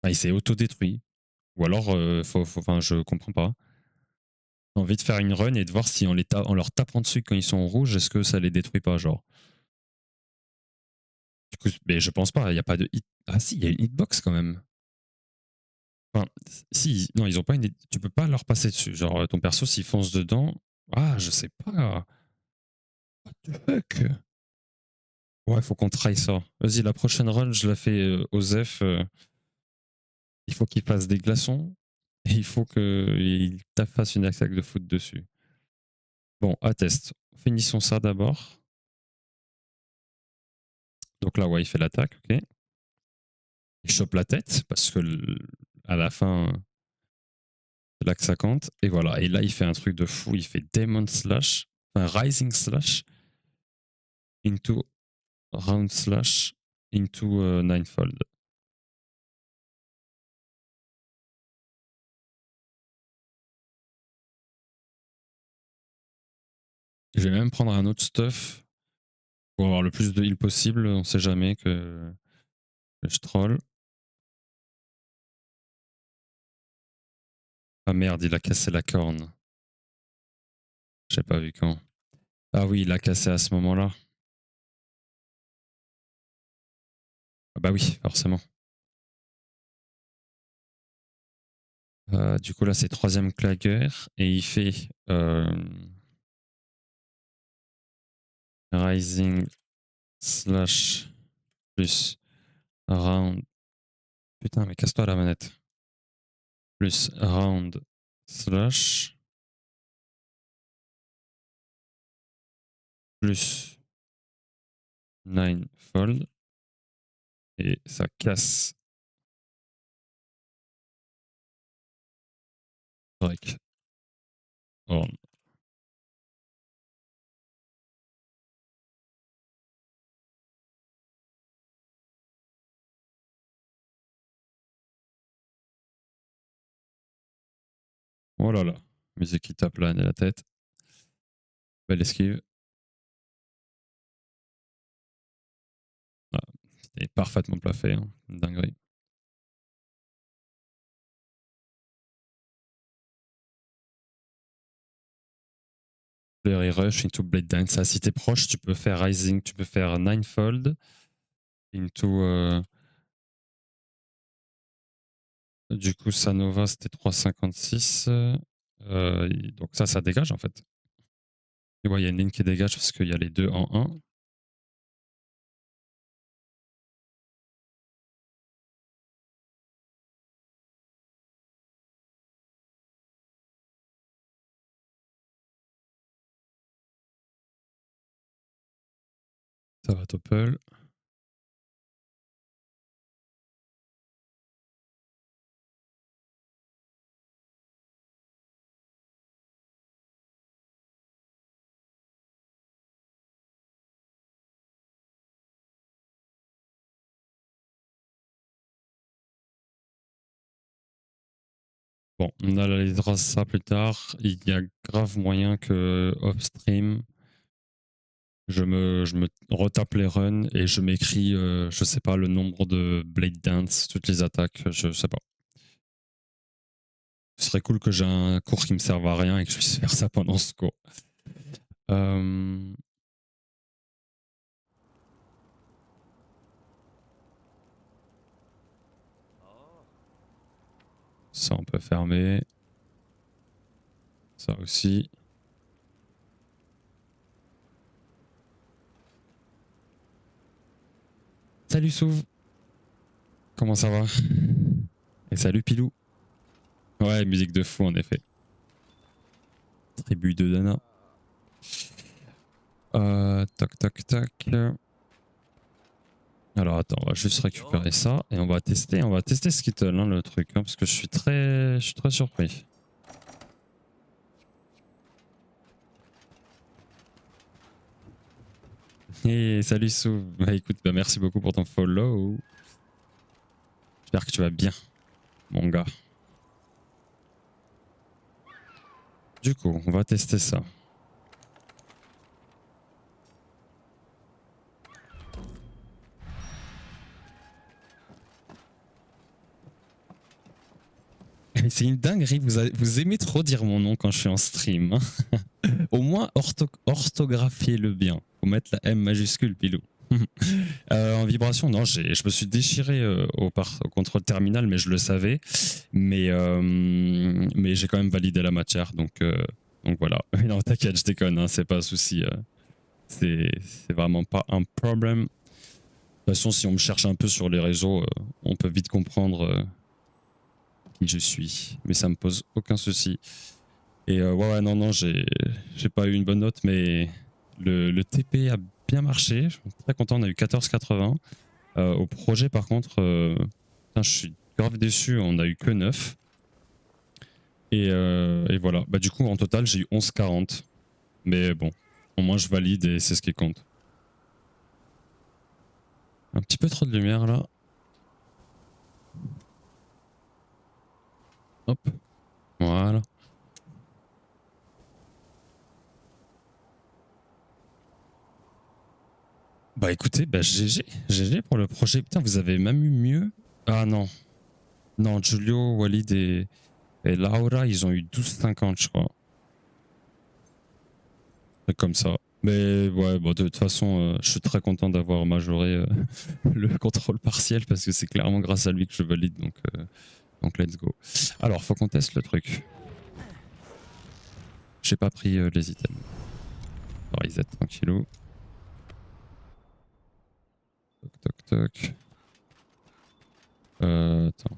Enfin, il s'est autodétruit. Ou alors, enfin, je comprends pas. J'ai envie de faire une run et de voir si en leur tapant dessus quand ils sont rouges, est-ce que ça les détruit pas, genre. Du coup, mais je pense pas, il y a pas de hit. Ah si, il y a une hitbox quand même. Enfin, si, non, ils ont pas une. Tu peux pas leur passer dessus. Genre, ton perso, s'il fonce dedans. Ah, je sais pas. What the fuck? Ouais, faut qu'on try ça. Vas-y, la prochaine run, je la fais Osef. Il faut qu'il fasse des glaçons et il faut qu'il fasse une attaque de foot dessus. Bon, à test. Finissons ça d'abord. Donc là, ouais, il fait l'attaque, ok. Il chope la tête parce que à la fin, c'est là que ça compte. Et voilà. Et là, il fait un truc de fou. Il fait Demon Slash, enfin Rising Slash into Round Slash into Ninefold. Je vais même prendre un autre stuff pour avoir le plus de heal possible. On sait jamais que je troll. Ah merde, il a cassé la corne. J'ai pas vu quand. Ah oui, il a cassé à ce moment-là. Ah bah oui, forcément. Du coup là c'est troisième clagueur et il fait Rising slash plus round. Putain mais casse-toi la manette. Plus round slash plus Ninefold et ça casse. Break. Horn. Oh là là, musique qui tape là, la tête. Belle esquive. Ah, c'était parfaitement placé, hein. Dinguerie. Flurry Rush into Blade Dance. Ah, si t'es proche, tu peux faire Rising, tu peux faire Ninefold into. Du coup, Sanova, c'était 3,56. Donc ça dégage en fait. Et ouais, il y a une ligne qui dégage parce qu'il y a les deux en 1. Ça va topple. Bon, on analysera ça plus tard. Il y a grave moyen que off-stream, je me retape les runs et je m'écris, je sais pas, le nombre de Blade Dance, toutes les attaques, je sais pas. Ce serait cool que j'ai un cours qui me serve à rien et que je puisse faire ça pendant ce cours. Ça, on peut fermer. Ça aussi. Salut Souv. Comment ça va? Et salut Pilou. Ouais, musique de fou en effet. Tribu de Dana. Tac, tac, tac. Alors attends, on va juste récupérer ça et on va tester Skittle, hein, le truc, hein, parce que je suis très surpris. Et salut Sou. Bah écoute, bah merci beaucoup pour ton follow. J'espère que tu vas bien, mon gars. Du coup, on va tester ça. C'est une dinguerie, vous aimez trop dire mon nom quand je suis en stream. Hein. Au moins, orthographiez-le bien. Faut mettre la M majuscule, Pilou. En vibration, non, je me suis déchiré au contrôle terminal, mais je le savais. Mais j'ai quand même validé la matière, donc voilà. Non, t'inquiète, je déconne, hein, c'est pas un souci. C'est vraiment pas un problème. De toute façon, si on me cherche un peu sur les réseaux, on peut vite comprendre qui je suis. Mais ça me pose aucun souci. Et ouais, non, j'ai pas eu une bonne note, mais le TP a bien marché. Je suis très content, on a eu 14,80. Au projet, par contre, putain, je suis grave déçu, on a eu que 9. Et voilà. Bah, du coup, en total, j'ai eu 11,40. Mais bon, au moins, je valide et c'est ce qui compte. Un petit peu trop de lumière là. Hop. Voilà. Bah écoutez, bah GG pour le projet. Putain, vous avez même eu mieux. Ah non. Non, Giulio, Walid et Laura, ils ont eu 12,50 je crois. Comme ça. Mais ouais, bon, de toute façon, je suis très content d'avoir majoré le contrôle partiel parce que c'est clairement grâce à lui que je valide. Donc let's go. Alors, faut qu'on teste le truc. J'ai pas pris les items. Reset tranquillou. Toc. Attends.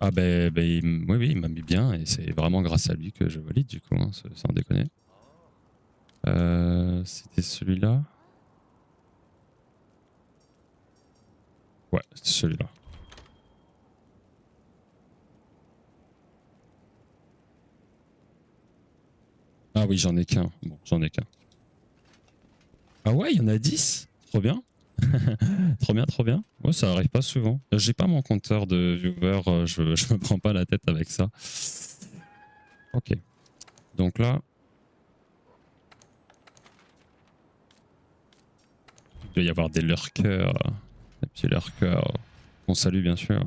Ah oui, il m'a mis bien et c'est vraiment grâce à lui que je valide du coup, hein, sans déconner. C'était celui-là. Ouais, c'était celui-là. Ah oui, j'en ai qu'un. Bon, j'en ai qu'un. Ah ouais, il y en a 10. Trop bien. Trop bien. Ouais, ça arrive pas souvent. J'ai pas mon compteur de viewers, je me prends pas la tête avec ça. Ok. Donc là, il doit y avoir des lurkers. Des petits lurkers. On salue bien sûr.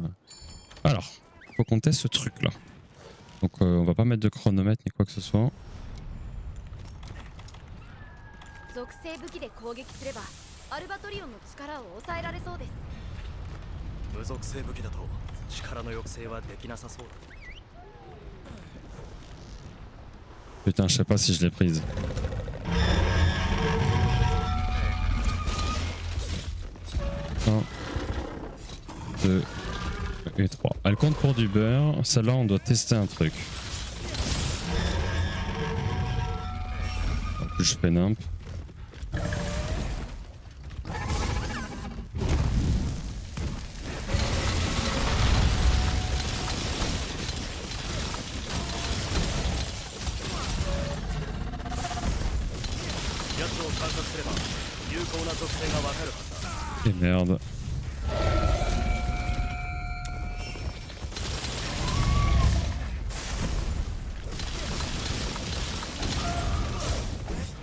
Alors, faut qu'on teste ce truc là. Donc on va pas mettre de chronomètre ni quoi que ce soit. 属性武器で攻撃すればアルバトリオンの力を抑えられそうです。無属性武器だと力の抑制はできなさそうだ。 Putain, je sais pas si je l'ai prise. Un, 2 et 3. Elle compte pour du beurre. Celle-là, on doit tester un truc. En plus, je fais nimp. Et merde.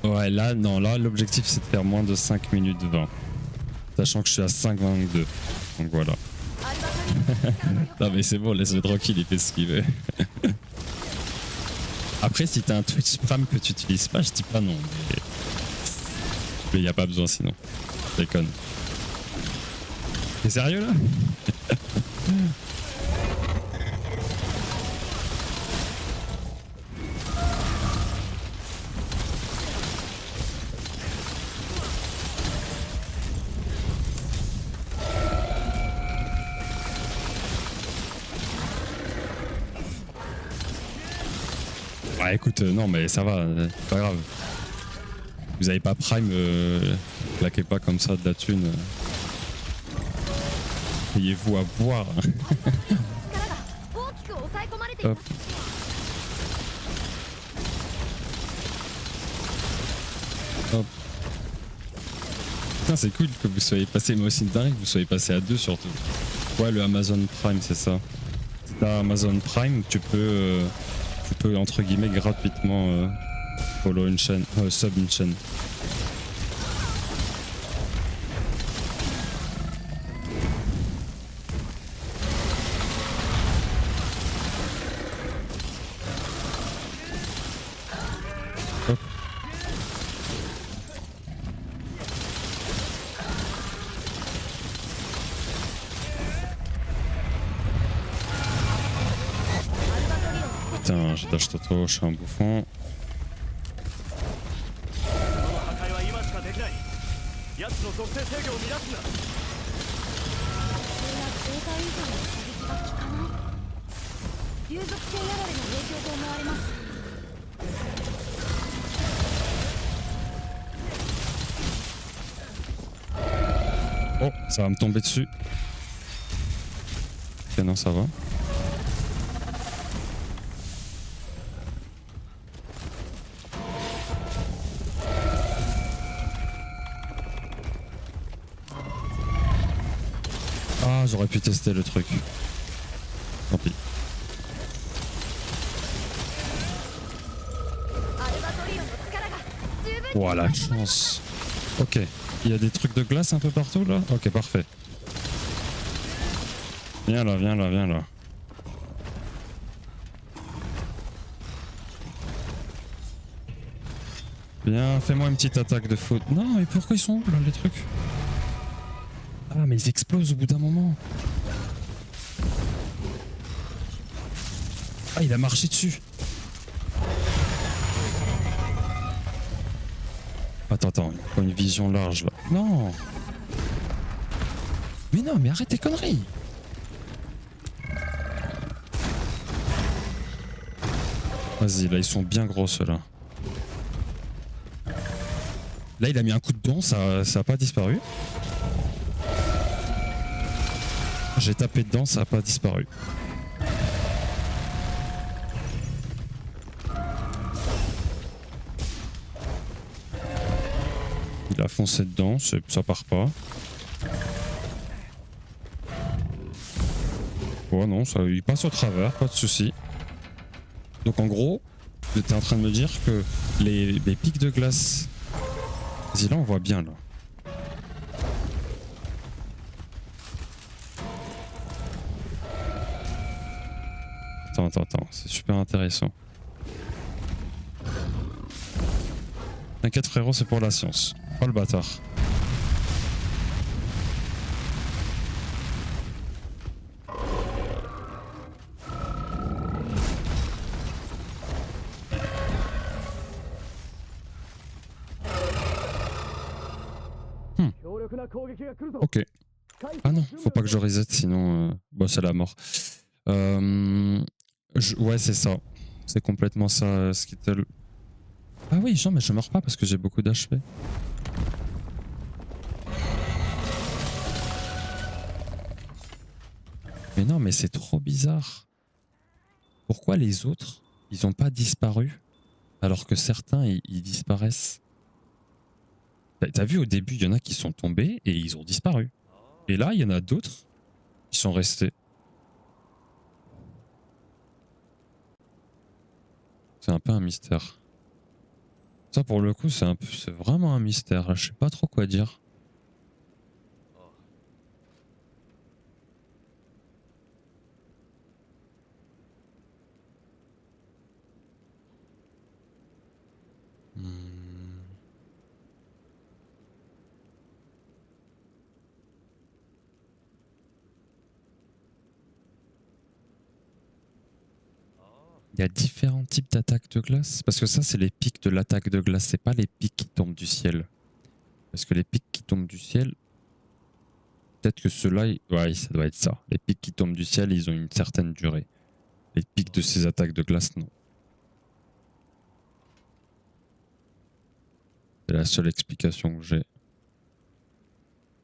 Ouais, là, non, là, l'objectif c'est de faire moins de 5 minutes 20. Sachant que je suis à 5,22. Donc voilà. Non, mais c'est bon, laisse-le tranquille, il fait ce qu'il veut. Après, si t'as un Twitch Prime que tu utilises pas, je dis pas non. Mais y a pas besoin sinon. Je déconne. T'es sérieux là? Ah écoute, non mais ça va, c'est pas grave. Vous avez pas Prime, claquez pas comme ça de la thune. Payez-vous à boire. Hop. Hop. Putain, c'est cool que vous soyez passé, moi aussi dingue, que vous soyez passé à 2 surtout. Ouais, le Amazon Prime, c'est ça. Si t'as Amazon Prime, tu peux entre guillemets gratuitement follow une chaîne, sub une chaîne. Hop. Putain, j'ai dash Toto, je suis un bouffon. 制御を乱すな。それはデータ以上の射撃が効かない。流属性やられの影響と思われます。Oh, ça va me tomber dessus. Ok, non, ça va. Ah, j'aurais pu tester le truc. Tant pis. アルバトリオンの力が十分。 Ouah, la chance. Ok. Il y a des trucs de glace un peu partout là? Ok, parfait. Viens là, viens là, viens là. Viens, fais-moi une petite attaque de foot. Non, mais pourquoi ils sont où là les trucs? Ah, mais ils explosent au bout d'un moment. Ah, il a marché dessus. Attends, il faut une vision large là. Non. Mais non, mais arrête tes conneries. Vas-y, là ils sont bien gros ceux-là. Là il a mis un coup de dent, ça a pas disparu. J'ai tapé dedans, ça a pas disparu. Il a foncé dedans, ça part pas. Oh non, ça, il passe au travers, pas de souci. Donc en gros, tu étais en train de me dire que les pics de glace... Vas-y, là on voit bien là. Attends, c'est super intéressant. T'inquiète frérot, c'est pour la science. Oh le bâtard. Ok. Ah non, faut pas que je reset sinon... Bon, c'est la mort. Ouais, c'est ça. C'est complètement ça, Skittle. Ah oui, non, mais je meurs pas parce que j'ai beaucoup d'HP. Mais non, mais c'est trop bizarre. Pourquoi les autres, ils ont pas disparu alors que certains, ils disparaissent? T'as vu au début, il y en a qui sont tombés et ils ont disparu. Et là, il y en a d'autres qui sont restés. C'est un peu un mystère. Ça, pour le coup, c'est vraiment un mystère. Là, je sais pas trop quoi dire. Il y a différents types d'attaques de glace. Parce que ça, c'est les pics de l'attaque de glace. C'est pas les pics qui tombent du ciel. Parce que les pics qui tombent du ciel, peut-être que ceux-là, ouais, ça doit être ça. Les pics qui tombent du ciel, ils ont une certaine durée. Les pics de ces attaques de glace, non. C'est la seule explication que j'ai.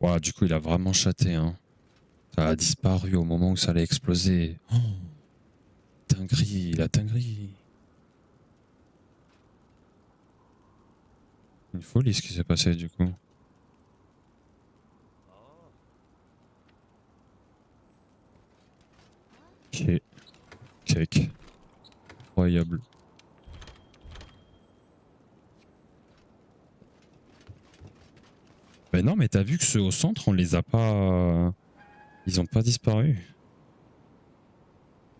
Ouah, du coup, il a vraiment chaté, hein. Ça a disparu au moment où ça allait exploser. Oh, dinguerie, la dinguerie. Une folie ce qui s'est passé du coup. Ok. Cake. Incroyable. Ben non, mais t'as vu que ceux au centre, on les a pas... Ils ont pas disparu.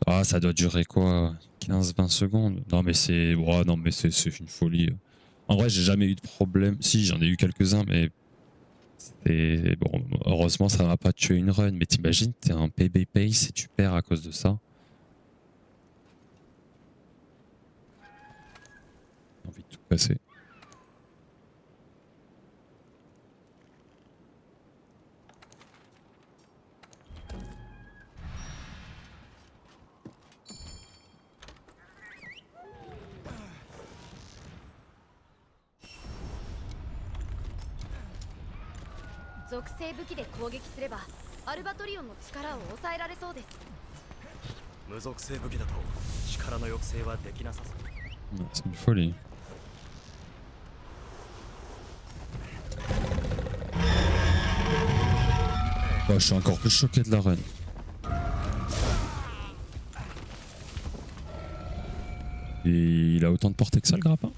Ah, ça doit durer quoi? 15-20 secondes? Non, mais c'est... Oh, non, mais c'est une folie. En vrai, j'ai jamais eu de problème. Si, j'en ai eu quelques-uns, mais... Et bon, heureusement, ça m'a pas tué une run. Mais t'imagines, t'es un PB pace et tu perds à cause de ça. J'ai envie de tout casser. 属性武器で攻撃すればアルバトリオンの力を抑えられそうです。無属性武器だと力の抑制はできなさそう。 C'est une folie. Oh, je suis encore plus choqué de la run. Et il a autant de portée que ça, le grappin?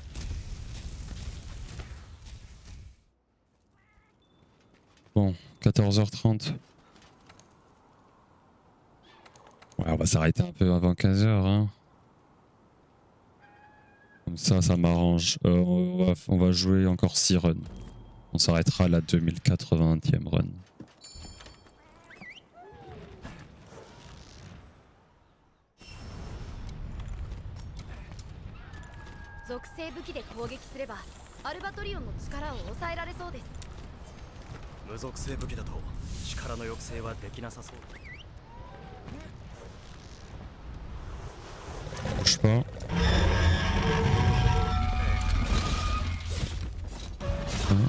Bon, 14h30. Ouais, on va s'arrêter un peu avant 15h. Hein. Comme ça m'arrange. On va jouer encore 6 runs. On s'arrêtera à la 2080e run. 属性武器で攻撃すればアルバトリオンの力を抑えられそうです。無属性武器だと力の抑制はできなさそう。 Bouge pas. Un,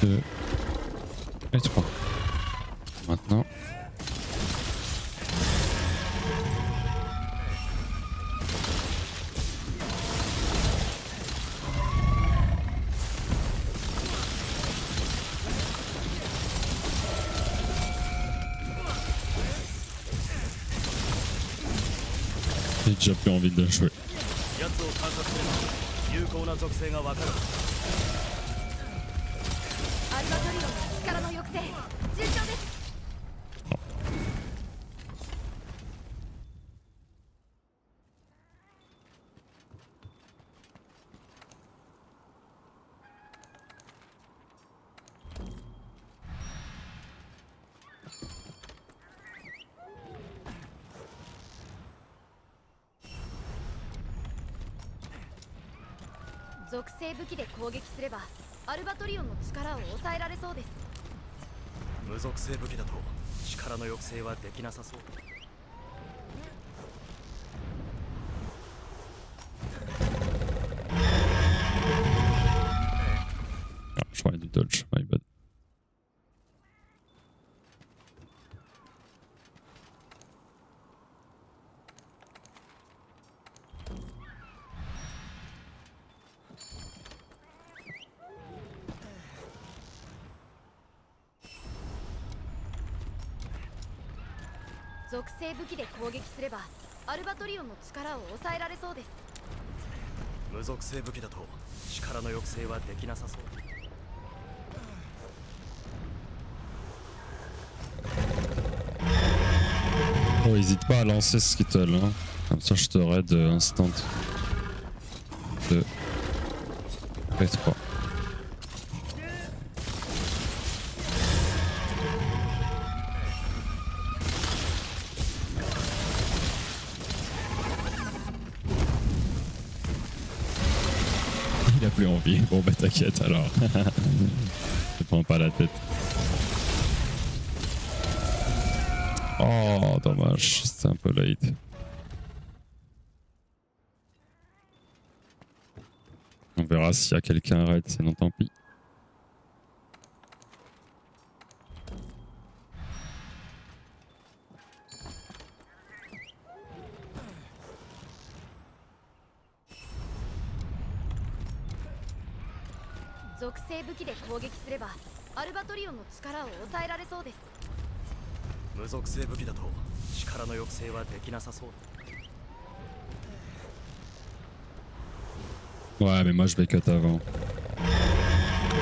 deux, et trois. Maintenant. J'ai déjà plus envie de jouer. 奴を観察すれば有効な属性がわかる。アルバトリオンの力の抑制順調です。属性武器で攻撃すればアルバトリオンの力を抑えられそうです。無属性武器だと力の抑制はできなさそう。 Ah, je crois qu'il y a du dodge, my bad. « 属性武器で攻撃すればアルバトリオンの力を抑えられそうです。無属性武器だと力の抑制はできなさそう。 Oh, hésite pas à lancer ce Skittle, hein. Comme ça je te raid instant. 2 et 3. Il a plus envie. Bon bah t'inquiète alors. Je prends pas la tête. Oh dommage, c'était un peu late. On verra s'il y a quelqu'un raid, sinon tant pis. « 属性武器で攻撃すればアルバトリオンの力を抑えられそうです。 無属性武器だと力の抑制はできなさそう。 Ouais mais moi je vais cut avant.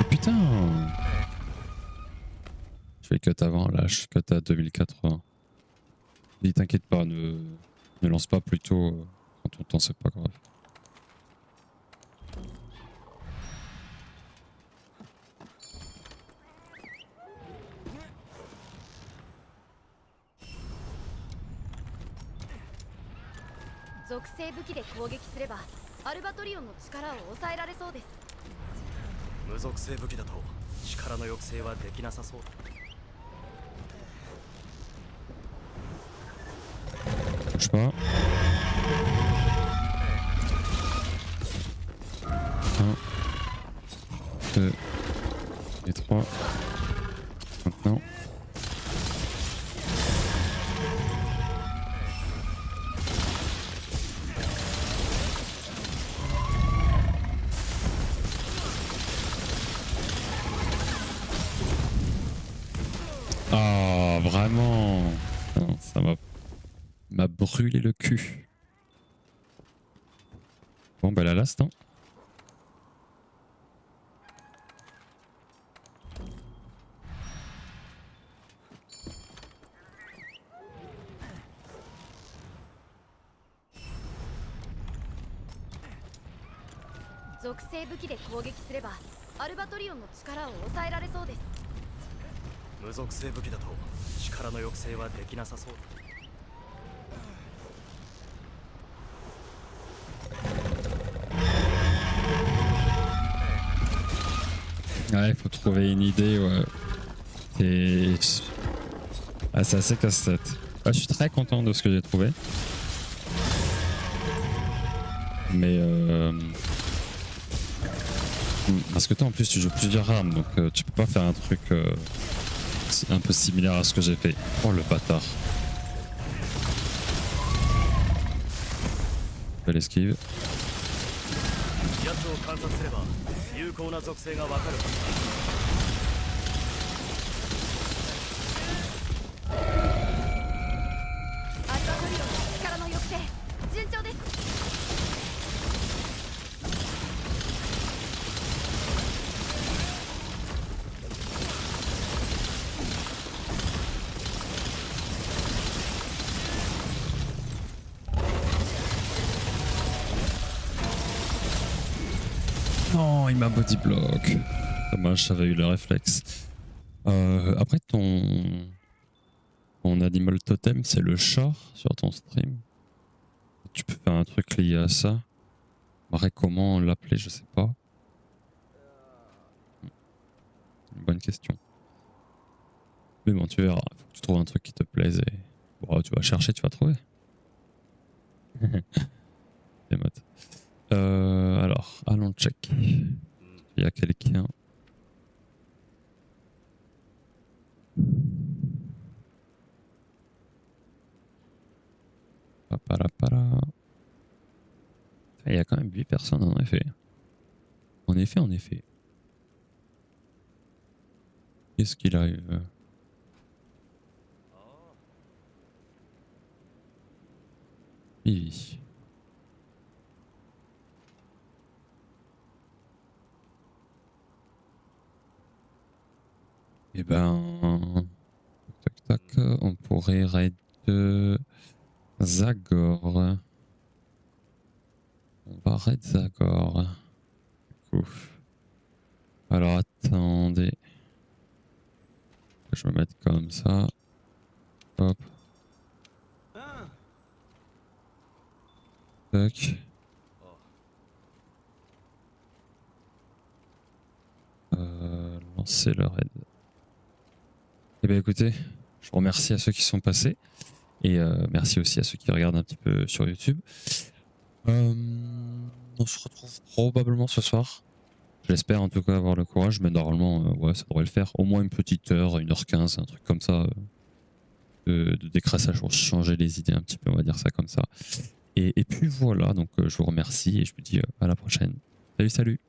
Oh, putain. Je vais cut avant, là je cut à 2080. Dis t'inquiète pas, ne lance pas plus tôt quand ton temps c'est pas grave. « 属性武器で攻撃すればアルバトリオンの力を抑えられそうです。 無属性武器だと力の抑制はできなさそう。 Bouge pas. 1, 2 et 3. maintenant. Ah, vraiment. Non, ça m'a brûlé le cul. Bon, bah la last, hein. «無属性武器だと力の抑制はできなさそうだ。 Ouais, il faut trouver une idée, ouais. Et... Ah, c'est assez casse-tête. Ah, je suis très content de ce que j'ai trouvé. Mais parce que toi en plus tu joues plusieurs armes, donc tu peux pas faire un truc un peu similaire à ce que j'ai fait. Oh le bâtard. Belle esquive. 奴を観察すれば有効な属性がわかるはずだ。 アルバトリオン力の抑制順調です。 Non, il m'a body block. Dommage, j'avais eu le réflexe. Après ton animal totem, c'est le chat sur ton stream. Tu peux faire un truc lié à ça. Après, comment l'appeler, je sais pas. Une bonne question. Mais bon, tu verras. Faut que tu trouves un truc qui te plaise et bon, tu vas chercher, tu vas trouver. Les modes. Alors, allons check. Il y a quelqu'un. Il y a quand même 8 personnes en effet. En effet. Qu'est-ce qu'il arrive? Vivi. Eh ben, tac, on pourrait raid Zagor. On va raid Zagor. Du coup. Alors attendez. Je vais me mettre comme ça. Hop. Tac. Lancer le raid. Eh bien écoutez, je vous remercie à ceux qui sont passés et merci aussi à ceux qui regardent un petit peu sur YouTube. On se retrouve probablement ce soir. J'espère en tout cas avoir le courage, mais normalement ouais, ça devrait le faire. Au moins une petite heure, 1h15, un truc comme ça de décrassage pour changer les idées un petit peu, on va dire ça comme ça. Et puis voilà, donc je vous remercie et je vous dis à la prochaine. Salut, salut!